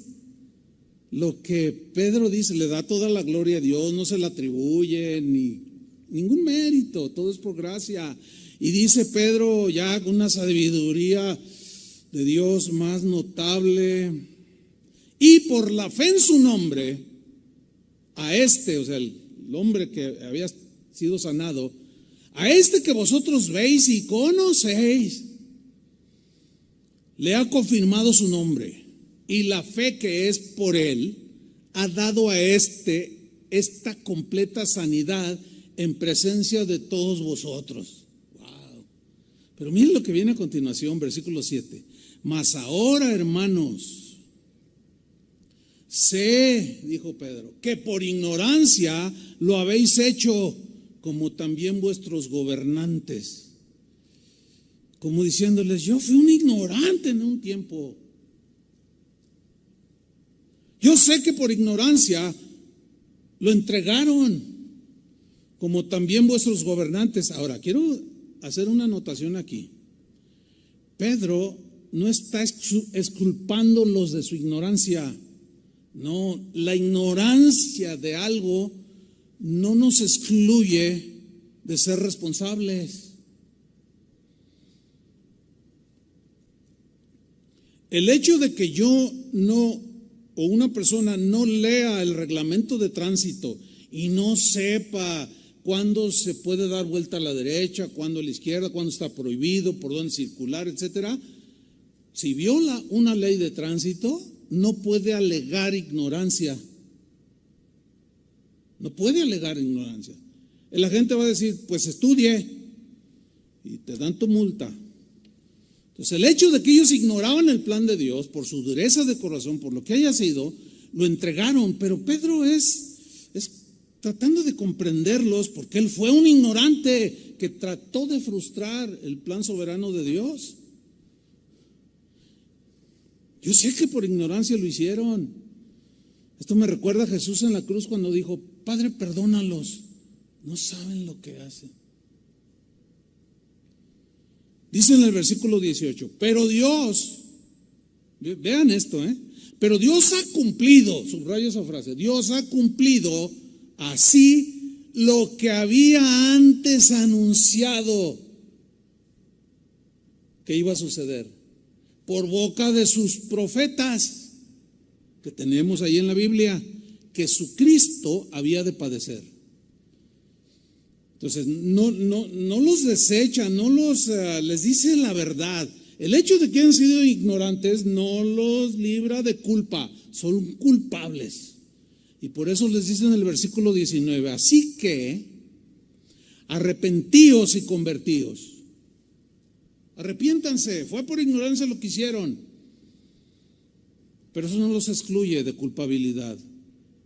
Speaker 1: lo que Pedro dice, le da toda la gloria a Dios, no se le atribuye ni ningún mérito, todo es por gracia. Y dice Pedro ya con una sabiduría de Dios más notable, y por la fe en su nombre, a este, o sea, el hombre que había sido sanado, a este que vosotros veis y conocéis, le ha confirmado su nombre, y la fe que es por él ha dado a esta completa sanidad en presencia de todos vosotros. Pero miren lo que viene a continuación, versículo 7. Mas ahora, hermanos, sé, dijo Pedro, que por ignorancia lo habéis hecho, como también vuestros gobernantes. Como diciéndoles, yo fui un ignorante en un tiempo. Yo sé que por ignorancia lo entregaron, como también vuestros gobernantes. Ahora, quiero hacer una anotación aquí. Pedro no está exculpándolos de su ignorancia. No, la ignorancia de algo no nos excluye de ser responsables. El hecho de que yo no, o una persona no lea el reglamento de tránsito y no sepa cuándo se puede dar vuelta a la derecha, cuándo a la izquierda, cuándo está prohibido, por dónde circular, etcétera. Si viola una ley de tránsito, no puede alegar ignorancia. No puede alegar ignorancia. La gente va a decir, pues estudie, y te dan tu multa. Entonces, el hecho de que ellos ignoraban el plan de Dios por su dureza de corazón, por lo que haya sido, lo entregaron. Pero Pedro es tratando de comprenderlos, porque él fue un ignorante que trató de frustrar el plan soberano de Dios. Yo sé que por ignorancia lo hicieron. Esto me recuerda a Jesús en la cruz cuando dijo, Padre, perdónalos, no saben lo que hacen. Dice en el versículo 18, pero Dios, vean esto, pero Dios ha cumplido, subrayo esa frase, Dios ha cumplido así lo que había antes anunciado que iba a suceder por boca de sus profetas que tenemos ahí en la Biblia, que su Cristo había de padecer. Entonces no los desecha, les dice la verdad. El hecho de que hayan sido ignorantes no los libra de culpa, son culpables. Y por eso les dice en el versículo 19, así que arrepentíos y convertíos. Arrepiéntanse, fue por ignorancia lo que hicieron. Pero eso no los excluye de culpabilidad.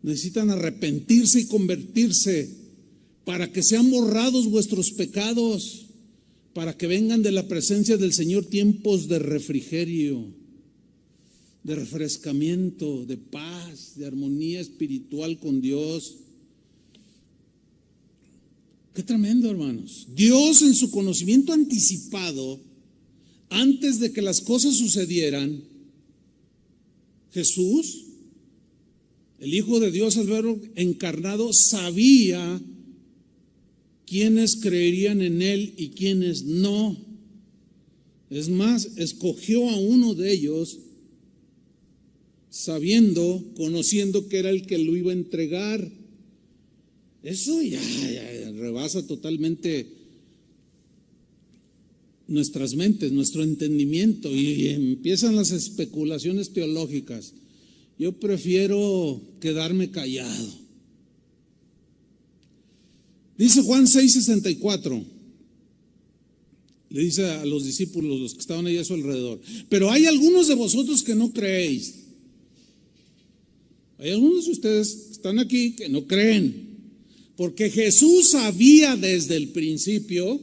Speaker 1: Necesitan arrepentirse y convertirse para que sean borrados vuestros pecados, para que vengan de la presencia del Señor tiempos de refrigerio, de refrescamiento, de paz, de armonía espiritual con Dios. Qué tremendo, hermanos. Dios, en su conocimiento anticipado, antes de que las cosas sucedieran, Jesús, el Hijo de Dios, el Verbo encarnado, sabía quiénes creerían en Él y quiénes no. Es más, escogió a uno de ellos sabiendo, conociendo que era el que lo iba a entregar. Eso ya rebasa totalmente nuestras mentes, nuestro entendimiento, y empiezan las especulaciones teológicas. Yo prefiero quedarme callado. Dice Juan 6:64. Le dice a los discípulos, los que estaban ahí a su alrededor: pero hay algunos de vosotros que no creéis. Hay algunos de ustedes que están aquí que no creen. Porque Jesús sabía desde el principio.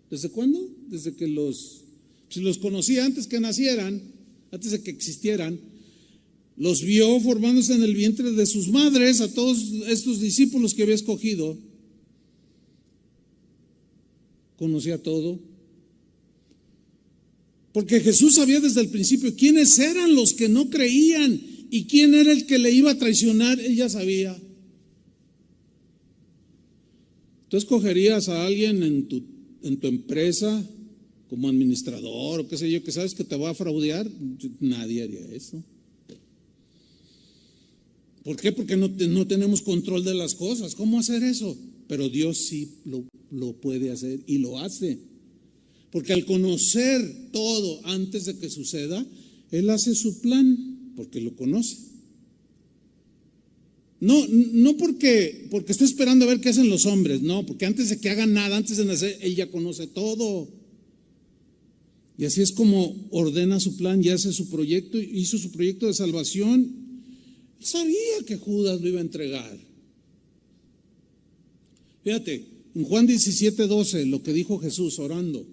Speaker 1: ¿Desde cuándo? Desde que si los conocía antes que nacieran, antes de que existieran, los vio formándose en el vientre de sus madres, a todos estos discípulos que había escogido. Conocía todo. Porque Jesús sabía desde el principio quiénes eran los que no creían y quién era el que le iba a traicionar. Él ya sabía. ¿Tú escogerías a alguien en tu empresa como administrador o qué sé yo, que sabes que te va a fraudear? Nadie haría eso. ¿Por qué? Porque no tenemos control de las cosas. ¿Cómo hacer eso? Pero Dios sí lo puede hacer y lo hace. Porque al conocer todo antes de que suceda, Él hace su plan, porque lo conoce. No porque está esperando a ver qué hacen los hombres, no, porque antes de que hagan nada, antes de nacer, Él ya conoce todo. Y así es como ordena su plan, ya hace su proyecto, hizo su proyecto de salvación. Él sabía que Judas lo iba a entregar. Fíjate, en Juan 17:12, lo que dijo Jesús orando.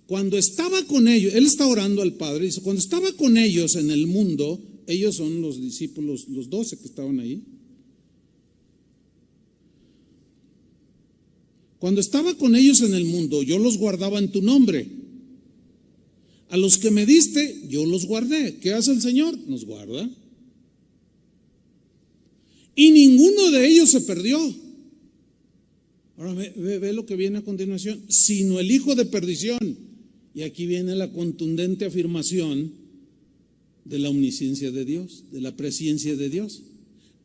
Speaker 1: Cuando estaba con ellos, Él está orando al Padre, dice, cuando estaba con ellos en el mundo, ellos son los discípulos, los 12 que estaban ahí. Cuando estaba con ellos en el mundo, yo los guardaba en tu nombre. A los que me diste, yo los guardé. ¿Qué hace el Señor? Nos guarda. Y ninguno de ellos se perdió. Ahora ve lo que viene a continuación. Sino el hijo de perdición. Y aquí viene la contundente afirmación de la omnisciencia de Dios, de la presciencia de Dios,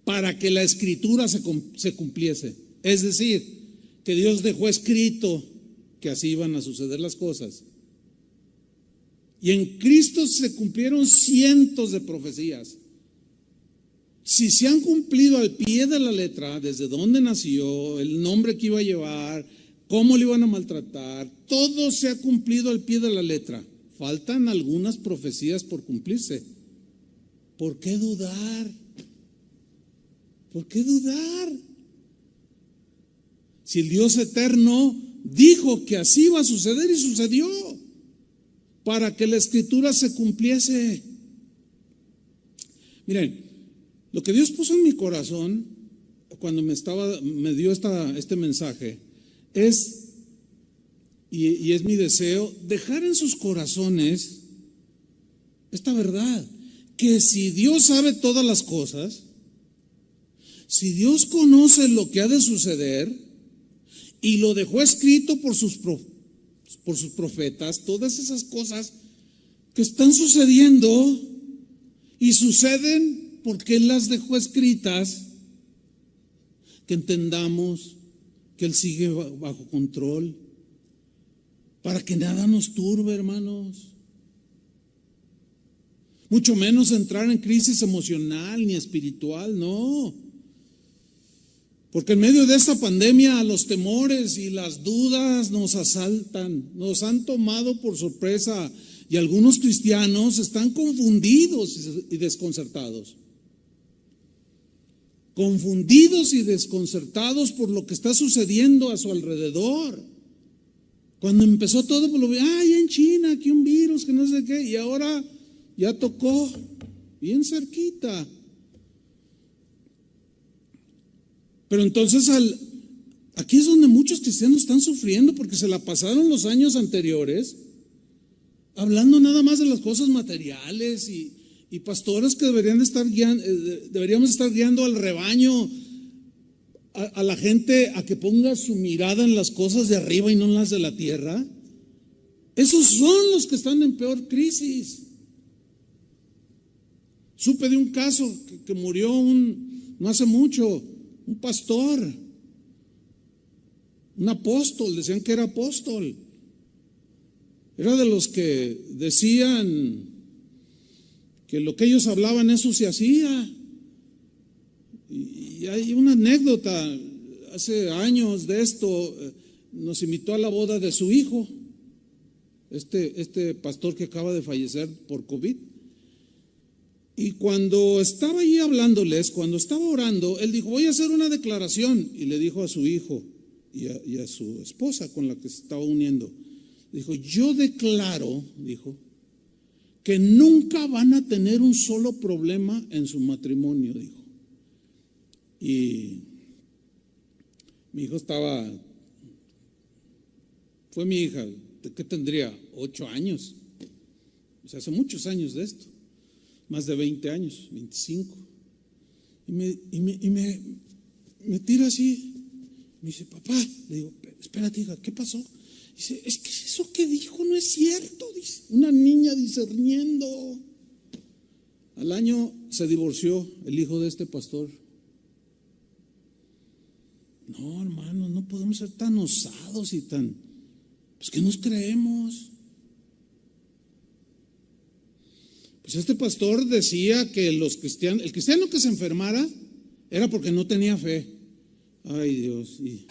Speaker 1: para que la escritura se cumpliese. Es decir, que Dios dejó escrito que así iban a suceder las cosas. Y en Cristo se cumplieron cientos de profecías. Si se han cumplido al pie de la letra, desde dónde nació, el nombre que iba a llevar, cómo le iban a maltratar, todo se ha cumplido al pie de la letra. Faltan algunas profecías por cumplirse. ¿Por qué dudar? ¿Por qué dudar? Si el Dios eterno dijo que así iba a suceder y sucedió, para que la escritura se cumpliese. Miren, lo que Dios puso en mi corazón cuando me dio este mensaje es, y es mi deseo, dejar en sus corazones esta verdad, que si Dios sabe todas las cosas, si Dios conoce lo que ha de suceder y lo dejó escrito por sus profetas, todas esas cosas que están sucediendo y suceden porque Él las dejó escritas, que entendamos que Él sigue bajo control, para que nada nos turbe, hermanos. Mucho menos entrar en crisis emocional ni espiritual, no. Porque en medio de esta pandemia los temores y las dudas nos asaltan, nos han tomado por sorpresa y algunos cristianos están confundidos y desconcertados. Confundidos y desconcertados por lo que está sucediendo a su alrededor. Cuando empezó todo, pues lo vi, en China, aquí un virus, que no sé qué, y ahora ya tocó bien cerquita. Pero entonces aquí es donde muchos cristianos están sufriendo, porque se la pasaron los años anteriores hablando nada más de las cosas materiales y pastores que deberíamos estar guiando al rebaño, a la gente a que ponga su mirada en las cosas de arriba y no en las de la tierra. Esos son los que están en peor crisis. Supe de un caso que murió no hace mucho, un pastor, un apóstol, decían que era apóstol. Era de los que decían que lo que ellos hablaban, eso se hacía. Y hay una anécdota, hace años de esto, nos invitó a la boda de su hijo, este pastor que acaba de fallecer por COVID. Y cuando estaba allí hablándoles, cuando estaba orando, él dijo: voy a hacer una declaración. Y le dijo a su hijo y a su esposa con la que se estaba uniendo, dijo: yo declaro, dijo, que nunca van a tener un solo problema en su matrimonio, dijo. Y mi hijo fue mi hija, ¿qué tendría? 8 años. O sea, hace muchos años de esto. Más de 20 años, 25. Y me tira así. Me dice: papá, le digo: espérate, hija, ¿qué pasó? Dice: es que eso que dijo no es cierto. Dice, una niña discerniendo. Al año se divorció el hijo de este pastor. No, hermano, no podemos ser tan osados y pues ¿qué nos creemos? Pues este pastor decía que el cristiano que se enfermara era porque no tenía fe. Ay, Dios. Y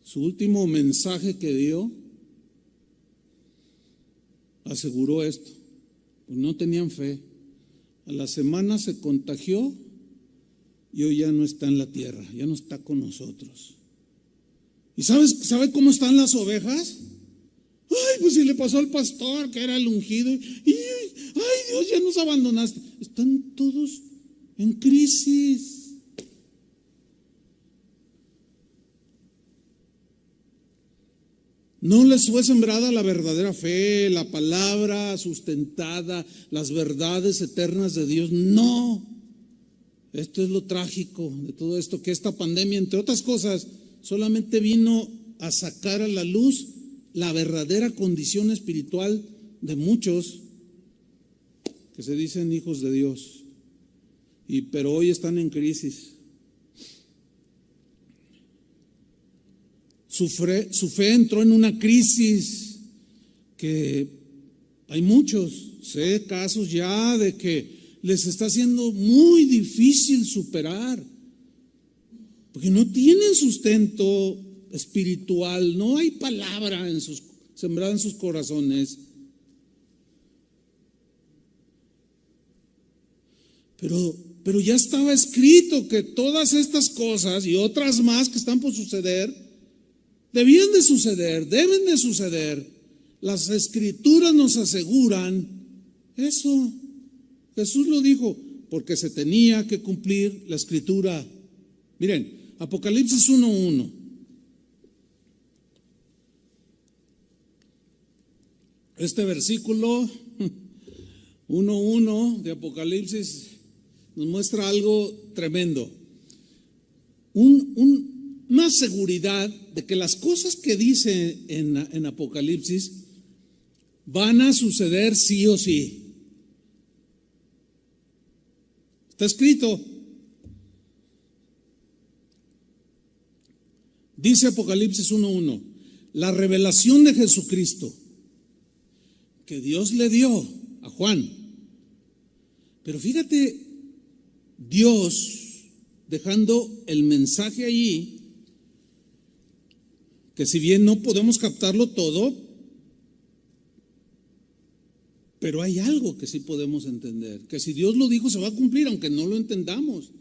Speaker 1: su último mensaje que dio aseguró esto: pues no tenían fe. A la semana se contagió y hoy ya no está en la tierra, ya no está con nosotros. ¿Y sabe cómo están las ovejas? Ay, pues si le pasó al pastor que era el ungido, y ay, Dios, ya nos abandonaste. Están todos en crisis. No les fue sembrada la verdadera fe, la palabra sustentada, las verdades eternas de Dios. No. Esto es lo trágico de todo esto, que esta pandemia, entre otras cosas, solamente vino a sacar a la luz la verdadera condición espiritual de muchos que se dicen hijos de Dios, pero hoy están en crisis. Su fe entró en una crisis que hay muchos, sé casos ya de que les está siendo muy difícil superar, porque no tienen sustento espiritual, no hay palabra sembrada en sus corazones. Pero ya estaba escrito que todas estas cosas y otras más que están por suceder, deben de suceder. Las escrituras nos aseguran eso. Jesús lo dijo, porque se tenía que cumplir la escritura. Miren, Apocalipsis 1:1. Este versículo 1:1 de Apocalipsis nos muestra algo tremendo. Una seguridad de que las cosas que dice en Apocalipsis van a suceder sí o sí. Está escrito. Dice Apocalipsis 1:1, la revelación de Jesucristo que Dios le dio a Juan. Pero fíjate, Dios dejando el mensaje allí, que si bien no podemos captarlo todo, pero hay algo que sí podemos entender, que si Dios lo dijo se va a cumplir aunque no lo entendamos.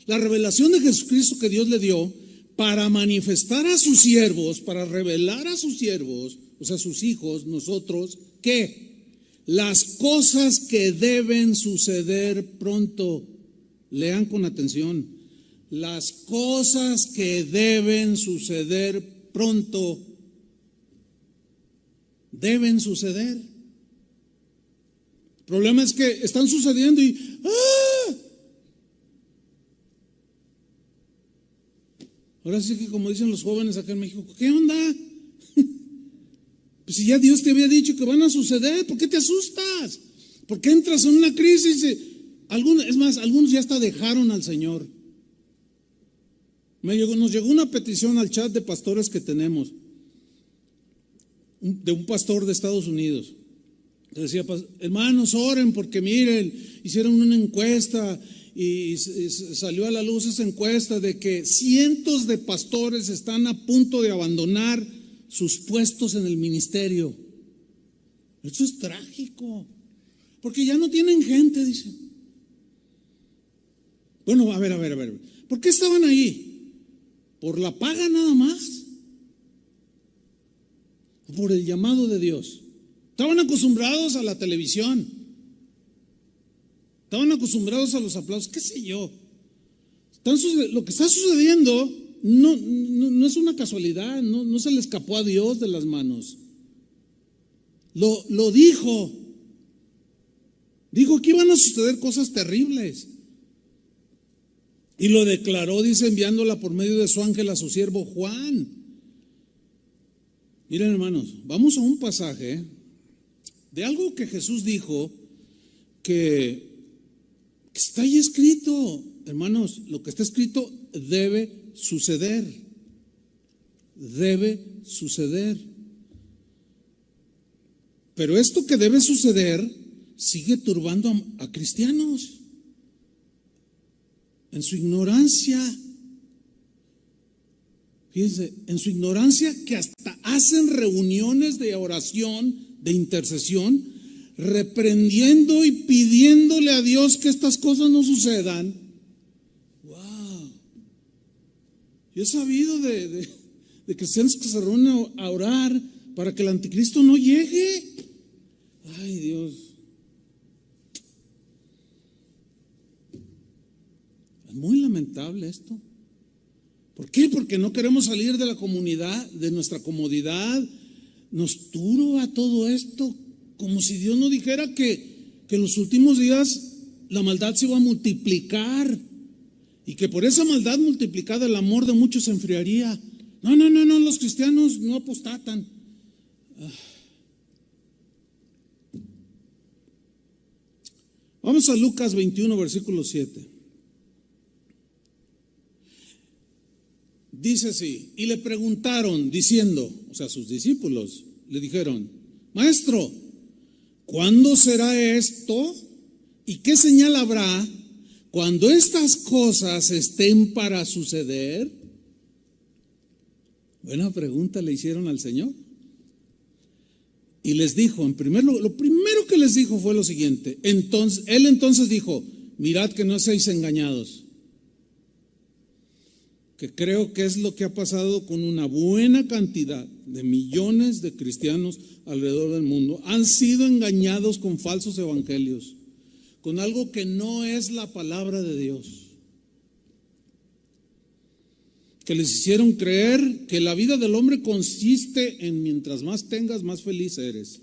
Speaker 1: La revelación de Jesucristo que Dios le dio para manifestar a sus siervos, para revelar a sus siervos, o sea, sus hijos, nosotros, ¿qué? Las cosas que deben suceder pronto. Lean con atención. Las cosas que deben suceder pronto deben suceder. El problema es que están sucediendo y ahora sí que, como dicen los jóvenes acá en México, ¿qué onda? Pues si ya Dios te había dicho que van a suceder, ¿por qué te asustas? ¿Por qué entras en una crisis? Algunos ya hasta dejaron al Señor. Nos llegó una petición al chat de pastores que tenemos, de un pastor de Estados Unidos. Decía, hermanos, oren porque miren, hicieron una encuesta y salió a la luz esa encuesta de que cientos de pastores están a punto de abandonar sus puestos en el ministerio. Eso es trágico, porque ya no tienen gente, dice. Bueno, a ver, ¿por qué estaban ahí? ¿Por la paga nada más? ¿O por el llamado de Dios? Estaban acostumbrados a la televisión, estaban acostumbrados a los aplausos, qué sé yo. Lo que está sucediendo no es una casualidad, no se le escapó a Dios de las manos. Lo dijo que iban a suceder cosas terribles. Y lo declaró, dice, enviándola por medio de su ángel a su siervo Juan. Miren, hermanos, vamos a un pasaje de algo que Jesús dijo que está ahí escrito. Hermanos, lo que está escrito debe suceder. Debe suceder. Pero esto que debe suceder sigue turbando a cristianos en su ignorancia. Fíjense, en su ignorancia, que hasta hacen reuniones de oración, de intercesión, reprendiendo y pidiéndole a Dios que estas cosas no sucedan. Wow. Yo he sabido de cristianos que se reúnen a orar para que el anticristo no llegue. Ay, Dios. Es muy lamentable esto. ¿Por qué? Porque no queremos salir de la comunidad, de nuestra comodidad. Nos turba todo esto, como si Dios no dijera que en los últimos días la maldad se iba a multiplicar y que por esa maldad multiplicada el amor de muchos se enfriaría. No, los cristianos no apostatan. Vamos a Lucas 21, versículo 7. Dice así, y le preguntaron diciendo, o sea, sus discípulos le dijeron, Maestro, ¿cuándo será esto? ¿Y qué señal habrá cuando estas cosas estén para suceder? Buena pregunta le hicieron al Señor. Y les dijo, lo primero que les dijo fue lo siguiente. Él entonces dijo, mirad que no seáis engañados. Que creo que es lo que ha pasado con una buena cantidad de millones de cristianos alrededor del mundo. Han sido engañados con falsos evangelios, con algo que no es la palabra de Dios. Que les hicieron creer que la vida del hombre consiste en mientras más tengas, más feliz eres.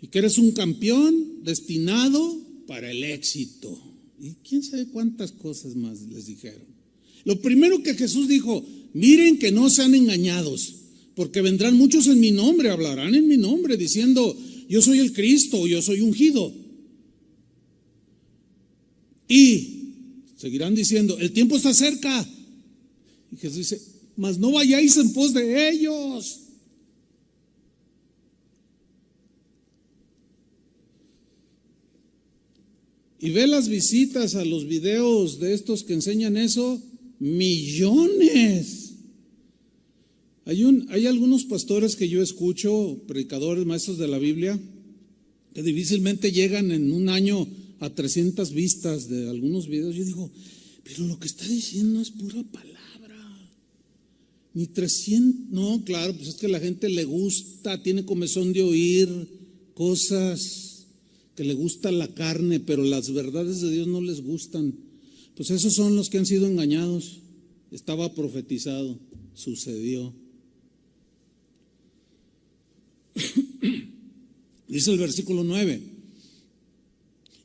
Speaker 1: Y que eres un campeón destinado para el éxito. Y quién sabe cuántas cosas más les dijeron. Lo primero que Jesús dijo, miren que no sean engañados, porque vendrán muchos en mi nombre, hablarán en mi nombre, diciendo, yo soy el Cristo, yo soy ungido. Y seguirán diciendo, el tiempo está cerca. Y Jesús dice, mas no vayáis en pos de ellos. Y ve las visitas a los videos de estos que enseñan eso, millones. Hay algunos pastores que yo escucho, predicadores, maestros de la Biblia, que difícilmente llegan en un año a 300 vistas de algunos videos. Yo digo, pero lo que está diciendo es pura palabra. Ni 300, no, claro, pues es que a la gente le gusta, tiene comezón de oír cosas, que le gusta la carne, pero las verdades de Dios no les gustan. Pues esos son los que han sido engañados. Estaba profetizado, sucedió. Dice el versículo 9.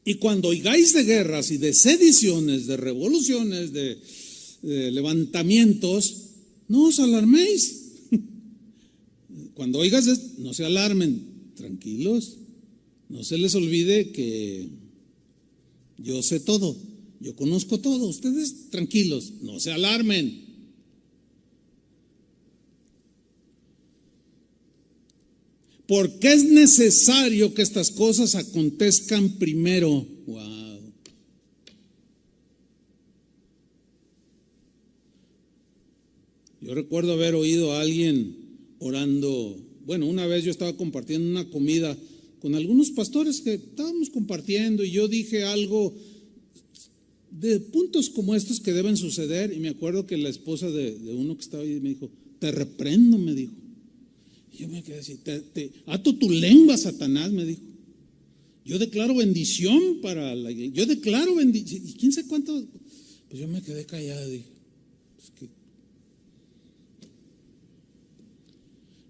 Speaker 1: Y cuando oigáis de guerras y de sediciones, de revoluciones, de levantamientos, no os alarméis. cuando oigas esto, no se alarmen, tranquilos, no se les olvide que yo sé todo, yo conozco todo, ustedes tranquilos, no se alarmen. Porque es necesario que estas cosas acontezcan primero. Wow. Yo recuerdo haber oído a alguien orando. Bueno, una vez yo estaba compartiendo una comida con algunos pastores que estábamos compartiendo y yo dije algo de puntos como estos que deben suceder, y me acuerdo que la esposa de uno que estaba ahí me dijo: te reprendo, me dijo. Y yo me quedé así: te ato tu lengua, Satanás, me dijo. Yo declaro bendición para la iglesia, yo declaro bendición, y quién sabe cuánto. Pues yo me quedé callado, dije, pues que,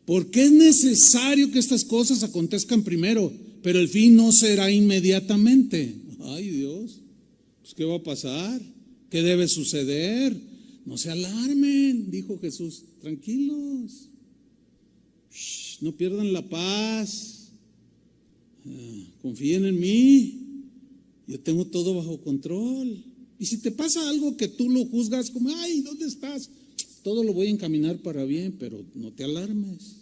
Speaker 1: porque es necesario que estas cosas acontezcan primero, pero el fin no será inmediatamente. Ay, Dios, pues ¿qué va a pasar? ¿Qué debe suceder? No se alarmen, dijo Jesús, tranquilos, no pierdan la paz, confíen en mí, yo tengo todo bajo control. Y si te pasa algo que tú lo juzgas como, ay, ¿dónde estás? Todo lo voy a encaminar para bien, pero no te alarmes.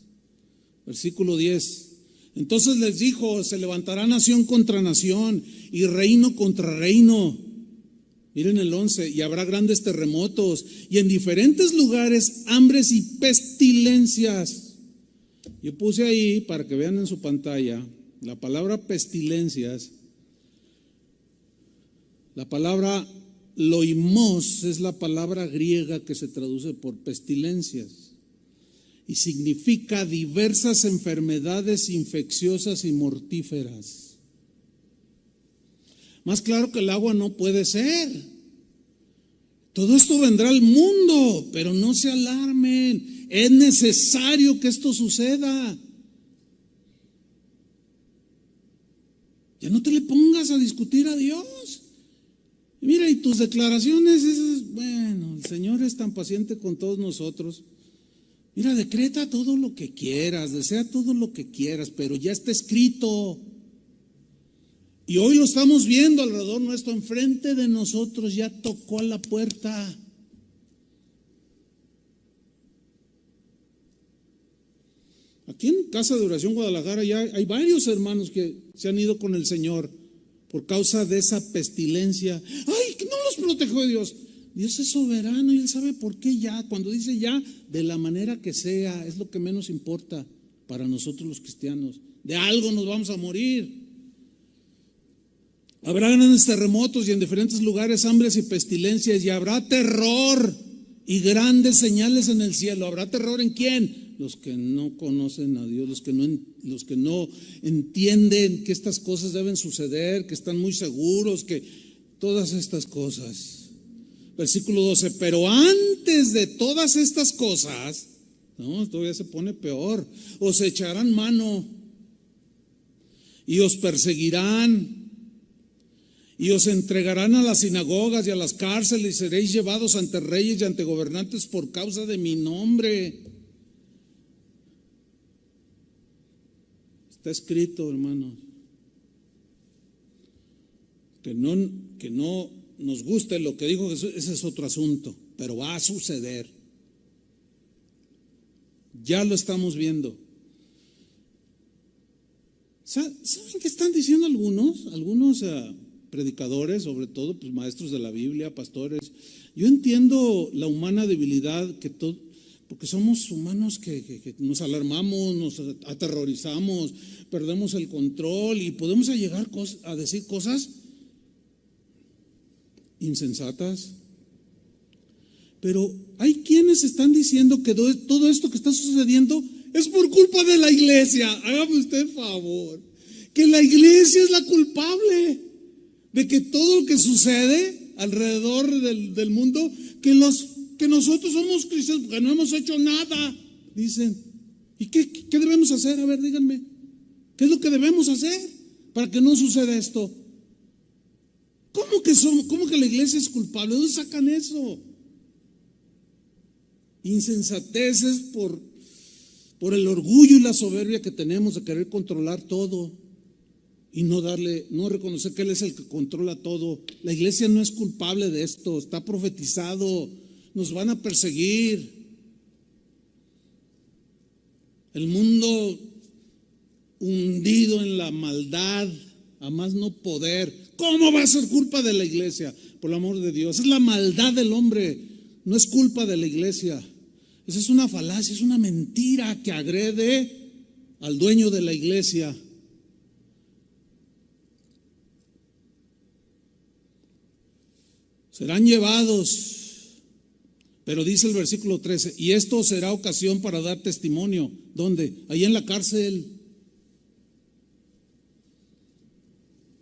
Speaker 1: Versículo 10. Entonces les dijo: se levantará nación contra nación y reino contra reino. Miren el 11, y habrá grandes terremotos y en diferentes lugares hambres y pestilencias. Yo puse ahí para que vean en su pantalla la palabra pestilencias. La palabra loimos es la palabra griega que se traduce por pestilencias y significa diversas enfermedades infecciosas y mortíferas. Más claro que el agua no puede ser. Todo esto vendrá al mundo, pero no se alarmen. Es necesario que esto suceda. Ya no te le pongas a discutir a Dios. Mira, y tus declaraciones, bueno, el Señor es tan paciente con todos nosotros. Mira, decreta todo lo que quieras, desea todo lo que quieras, pero ya está escrito. Y hoy lo estamos viendo alrededor nuestro, enfrente de nosotros, ya tocó a la puerta. Aquí en Casa de Oración Guadalajara ya hay varios hermanos que se han ido con el Señor por causa de esa pestilencia. ¡Ay, que no los protegió Dios! Dios es soberano y Él sabe por qué ya. Cuando dice ya, de la manera que sea, es lo que menos importa para nosotros los cristianos. De algo nos vamos a morir. Habrá grandes terremotos y en diferentes lugares hambres y pestilencias, y habrá terror y grandes señales en el cielo. ¿Habrá terror en quién? Los que no conocen a Dios, los que no entienden que estas cosas deben suceder, que están muy seguros, que todas estas cosas. Versículo 12, pero antes de todas estas cosas, no, todavía se pone peor, os echarán mano y os perseguirán y os entregarán a las sinagogas y a las cárceles y seréis llevados ante reyes y ante gobernantes por causa de mi nombre. Está escrito, hermanos, que no nos guste lo que dijo Jesús, ese es otro asunto, pero va a suceder. Ya lo estamos viendo. ¿Saben qué están diciendo algunos predicadores, sobre todo pues maestros de la Biblia, pastores? Yo entiendo la humana debilidad porque somos humanos que nos alarmamos, nos aterrorizamos, perdemos el control y podemos llegar a decir cosas insensatas. Pero hay quienes están diciendo que todo esto que está sucediendo es por culpa de la iglesia. Hágame usted el favor, que la iglesia es la culpable de que todo lo que sucede alrededor del mundo, que nosotros somos cristianos porque no hemos hecho nada, dicen. ¿Y qué debemos hacer? A ver, díganme, ¿qué es lo que debemos hacer para que no suceda esto? ¿Cómo que la iglesia es culpable? ¿De dónde sacan eso? Insensateces por el orgullo y la soberbia que tenemos de querer controlar todo y no reconocer que Él es el que controla todo. La iglesia no es culpable de esto, está profetizado, nos van a perseguir. El mundo hundido en la maldad, a más no poder. ¿Cómo va a ser culpa de la iglesia? Por el amor de Dios, es la maldad del hombre, no es culpa de la iglesia. Esa es una falacia, es una mentira que agrede al dueño de la iglesia. Serán llevados, pero dice el versículo 13, y esto será ocasión para dar testimonio. ¿Dónde? Ahí en la cárcel.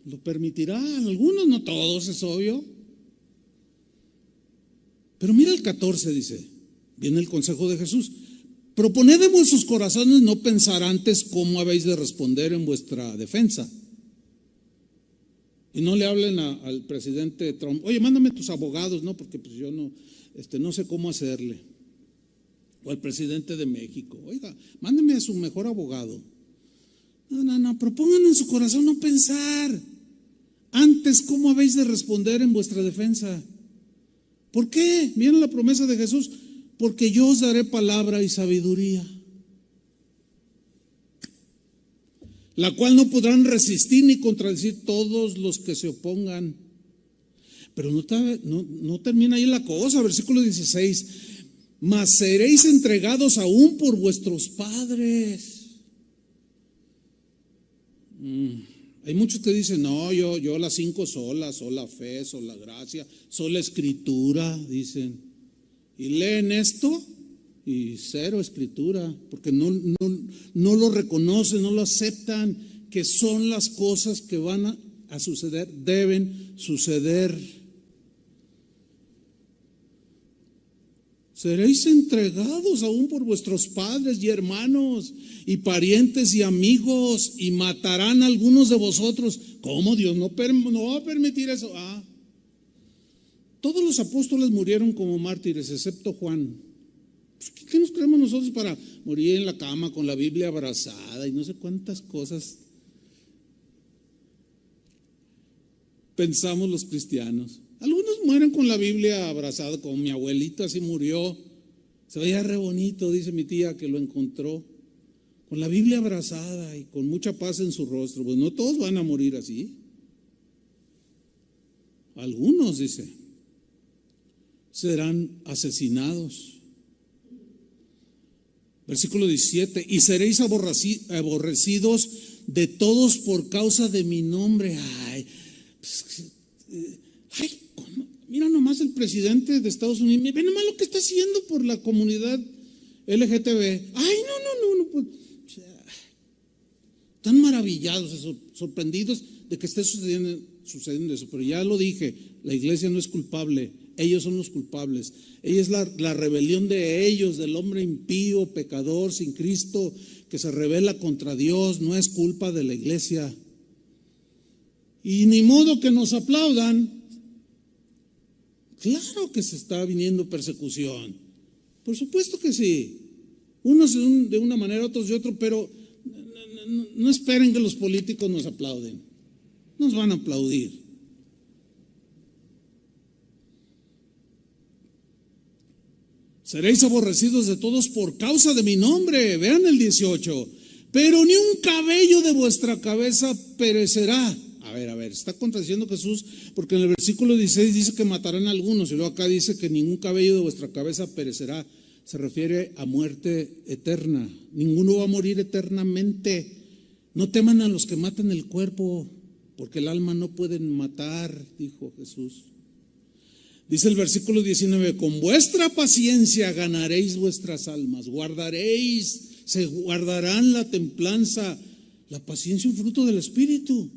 Speaker 1: Lo permitirán, algunos, no todos, es obvio. Pero mira el 14, dice, viene el consejo de Jesús. Proponed en vuestros corazones no pensar antes cómo habéis de responder en vuestra defensa. Y no le hablen al presidente Trump, oye, mándame tus abogados, no, porque pues yo no sé cómo hacerle. O al presidente de México, oiga, mándeme a su mejor abogado. No, propongan en su corazón no pensar antes cómo habéis de responder en vuestra defensa. ¿Por qué? Miren la promesa de Jesús, porque yo os daré palabra y sabiduría, la cual no podrán resistir ni contradecir todos los que se opongan. Pero no termina ahí la cosa, versículo 16, mas seréis entregados aún por vuestros padres. Hay muchos que dicen, no, yo las 5 solas, sola fe, sola gracia, sola escritura, dicen. Y leen esto y cero escritura, porque no lo reconocen, no lo aceptan, que son las cosas que van a suceder, deben suceder. Seréis entregados aún por vuestros padres y hermanos y parientes y amigos, y matarán a algunos de vosotros. ¿Cómo? Dios no va a permitir eso. Todos los apóstoles murieron como mártires, excepto Juan. ¿Qué nos creemos nosotros para morir en la cama con la Biblia abrazada y no sé cuántas cosas pensamos los cristianos? Algunos mueren con la Biblia abrazada, como mi abuelito así murió. Se veía re bonito, dice mi tía que lo encontró, con la Biblia abrazada y con mucha paz en su rostro. Pues no todos van a morir así. Algunos, dice, serán asesinados. Versículo 17, y seréis aborrecidos de todos por causa de mi nombre. ¿Cómo? Mira nomás el presidente de Estados Unidos, ve nomás lo que está haciendo por la comunidad LGTB. No, pues, están maravillados, sorprendidos de que esté sucediendo eso. Pero ya lo dije, la iglesia no es culpable, ellos son los culpables. Ella es la rebelión de ellos, del hombre impío, pecador, sin Cristo, que se rebela contra Dios. No es culpa de la iglesia. Y ni modo que nos aplaudan. Claro que se está viniendo persecución, por supuesto que sí, unos de una manera, otros de otra, pero no esperen que los políticos nos aplauden, nos van a aplaudir. Seréis aborrecidos de todos por causa de mi nombre, vean el 18, pero ni un cabello de vuestra cabeza perecerá. A ver, está contradiciendo Jesús, porque en el versículo 16 dice que matarán a algunos, y luego acá dice que ningún cabello de vuestra cabeza perecerá. Se refiere a muerte eterna. Ninguno va a morir eternamente. No teman a los que matan el cuerpo, porque el alma no pueden matar, dijo Jesús. Dice el versículo 19, con vuestra paciencia ganaréis vuestras almas, se guardarán la templanza, la paciencia, un fruto del Espíritu.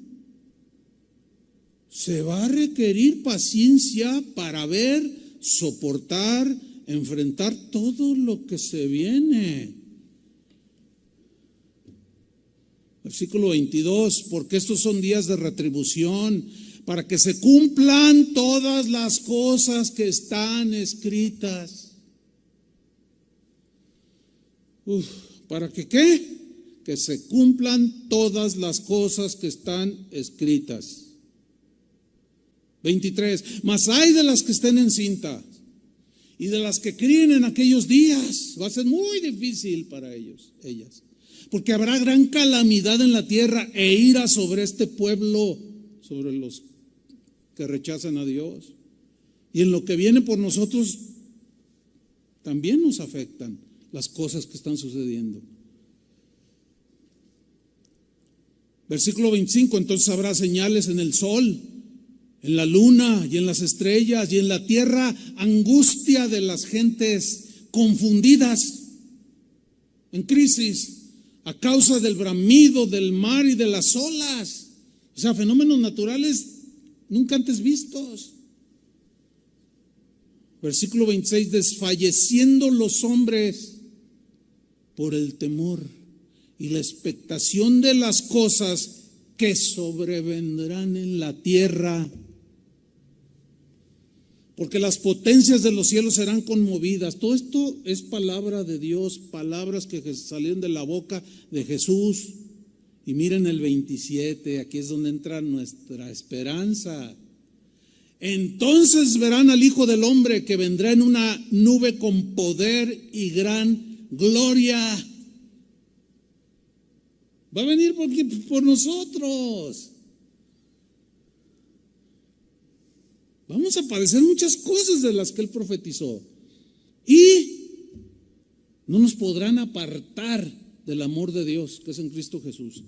Speaker 1: Se va a requerir paciencia para ver, soportar, enfrentar todo lo que se viene. Versículo 22, porque estos son días de retribución, para que se cumplan todas las cosas que están escritas. ¿Para que qué? Que se cumplan todas las cosas que están escritas. 23. Mas hay de las que estén encintas y de las que críen en aquellos días. Va a ser muy difícil para ellas. Porque habrá gran calamidad en la tierra e ira sobre este pueblo, sobre los que rechazan a Dios. Y en lo que viene por nosotros también nos afectan las cosas que están sucediendo. Versículo 25, entonces habrá señales en el sol, en la luna y en las estrellas, y en la tierra angustia de las gentes confundidas, en crisis, a causa del bramido del mar y de las olas. O sea, fenómenos naturales nunca antes vistos. Versículo 26, desfalleciendo los hombres por el temor y la expectación de las cosas que sobrevendrán en la tierra. Porque las potencias de los cielos serán conmovidas. Todo esto es palabra de Dios, palabras que salieron de la boca de Jesús. Y miren el 27, aquí es donde entra nuestra esperanza. Entonces verán al Hijo del Hombre que vendrá en una nube con poder y gran gloria. Va a venir por nosotros. Vamos a padecer muchas cosas de las que Él profetizó. Y no nos podrán apartar del amor de Dios, que es en Cristo Jesús.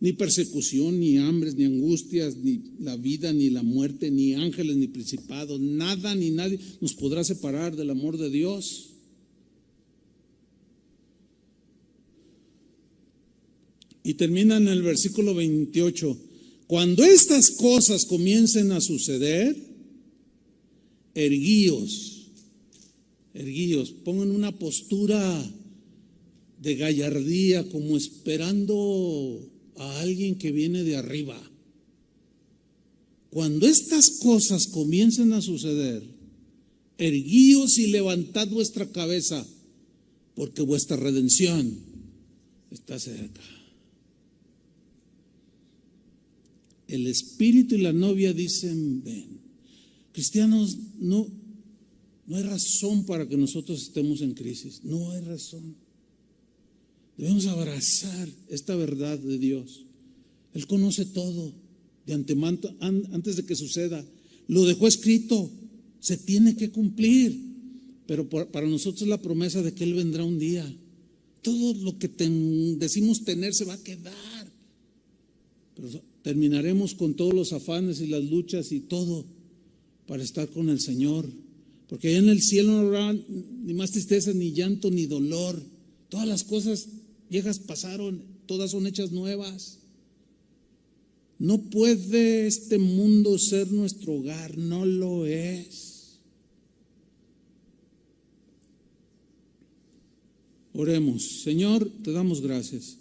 Speaker 1: Ni persecución, ni hambres, ni angustias, ni la vida, ni la muerte, ni ángeles, ni principados, nada ni nadie nos podrá separar del amor de Dios. Y termina en el versículo 28. Cuando estas cosas comiencen a suceder, erguíos, pongan una postura de gallardía, como esperando a alguien que viene de arriba. Cuando estas cosas comiencen a suceder, erguíos y levantad vuestra cabeza, porque vuestra redención está cerca. El Espíritu y la novia dicen, ven. Cristianos, no hay razón para que nosotros estemos en crisis. No hay razón. Debemos abrazar esta verdad de Dios. Él conoce todo de antemano, antes de que suceda. Lo dejó escrito, se tiene que cumplir. Pero para nosotros es la promesa de que Él vendrá un día. Todo lo que decimos tener se va a quedar. Pero terminaremos con todos los afanes y las luchas y todo para estar con el Señor. Porque allá en el cielo no habrá ni más tristeza, ni llanto, ni dolor. Todas las cosas viejas pasaron, todas son hechas nuevas. No puede este mundo ser nuestro hogar, no lo es. Oremos. Señor, te damos gracias.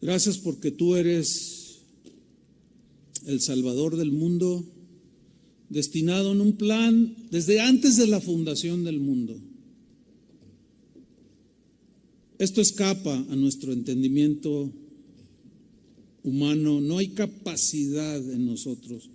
Speaker 1: Gracias porque tú eres el Salvador del mundo, destinado en un plan desde antes de la fundación del mundo. Esto escapa a nuestro entendimiento humano, no hay capacidad en nosotros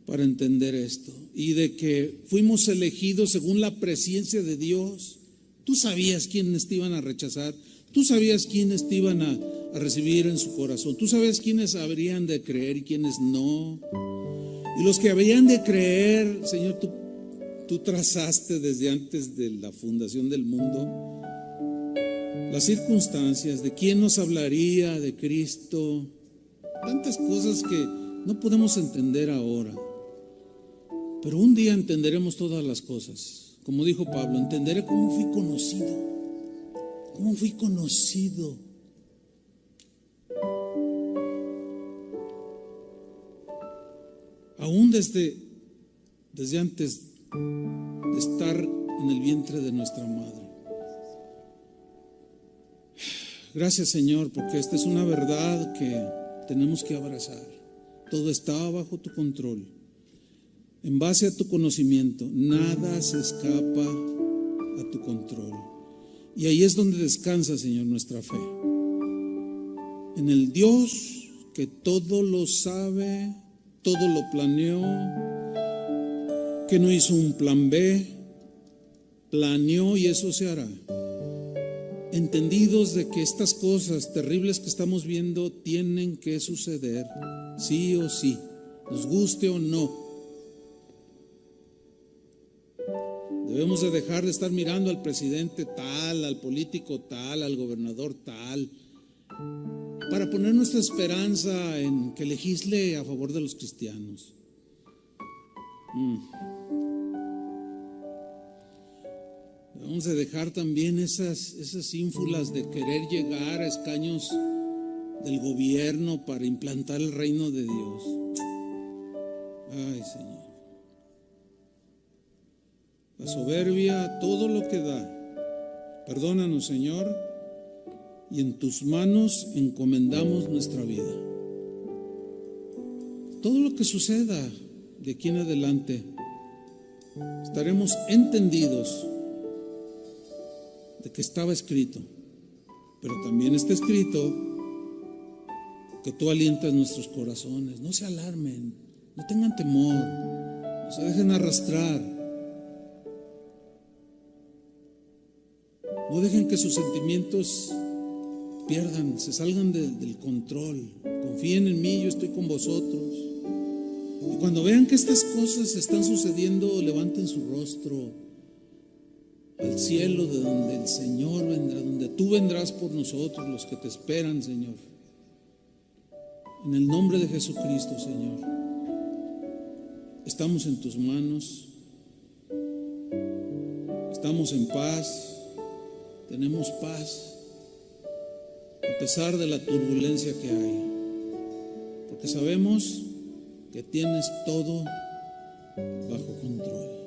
Speaker 1: para entender esto. Y de que fuimos elegidos según la presciencia de Dios. Tú sabías quiénes te iban a rechazar, tú sabías quiénes te iban a recibir en su corazón, tú sabes quiénes habrían de creer y quiénes no. Y los que habrían de creer, Señor, tú trazaste desde antes de la fundación del mundo las circunstancias de quién nos hablaría de Cristo, tantas cosas que no podemos entender ahora, pero un día entenderemos todas las cosas. Como dijo Pablo, entenderé cómo fui conocido. Aún desde antes de estar en el vientre de nuestra madre. Gracias, Señor, porque esta es una verdad que tenemos que abrazar. Todo está bajo tu control. En base a tu conocimiento, nada se escapa a tu control. Y ahí es donde descansa, Señor, nuestra fe. En el Dios que todo lo sabe, todo lo planeó, que no hizo un plan B, planeó y eso se hará. Entendidos de que estas cosas terribles que estamos viendo tienen que suceder, sí o sí, nos guste o no. Debemos de dejar de estar mirando al presidente tal, al político tal, al gobernador tal, para poner nuestra esperanza en que legisle a favor de los cristianos. Debemos de dejar también esas ínfulas de querer llegar a escaños del gobierno para implantar el reino de Dios. Ay, Señor. La soberbia, todo lo que da. Perdónanos, Señor, y en tus manos encomendamos nuestra vida. Todo lo que suceda de aquí en adelante, estaremos entendidos de que estaba escrito, pero también está escrito que tú alientas nuestros corazones. No se alarmen, no tengan temor, no se dejen arrastrar. No dejen que sus sentimientos pierdan, se salgan del control. Confíen en mí, yo estoy con vosotros. Y cuando vean que estas cosas están sucediendo, levanten su rostro al cielo, de donde el Señor vendrá, donde tú vendrás por nosotros, los que te esperan, Señor. En el nombre de Jesucristo, Señor, estamos en tus manos, estamos en paz. Tenemos paz a pesar de la turbulencia que hay, porque sabemos que tienes todo bajo control.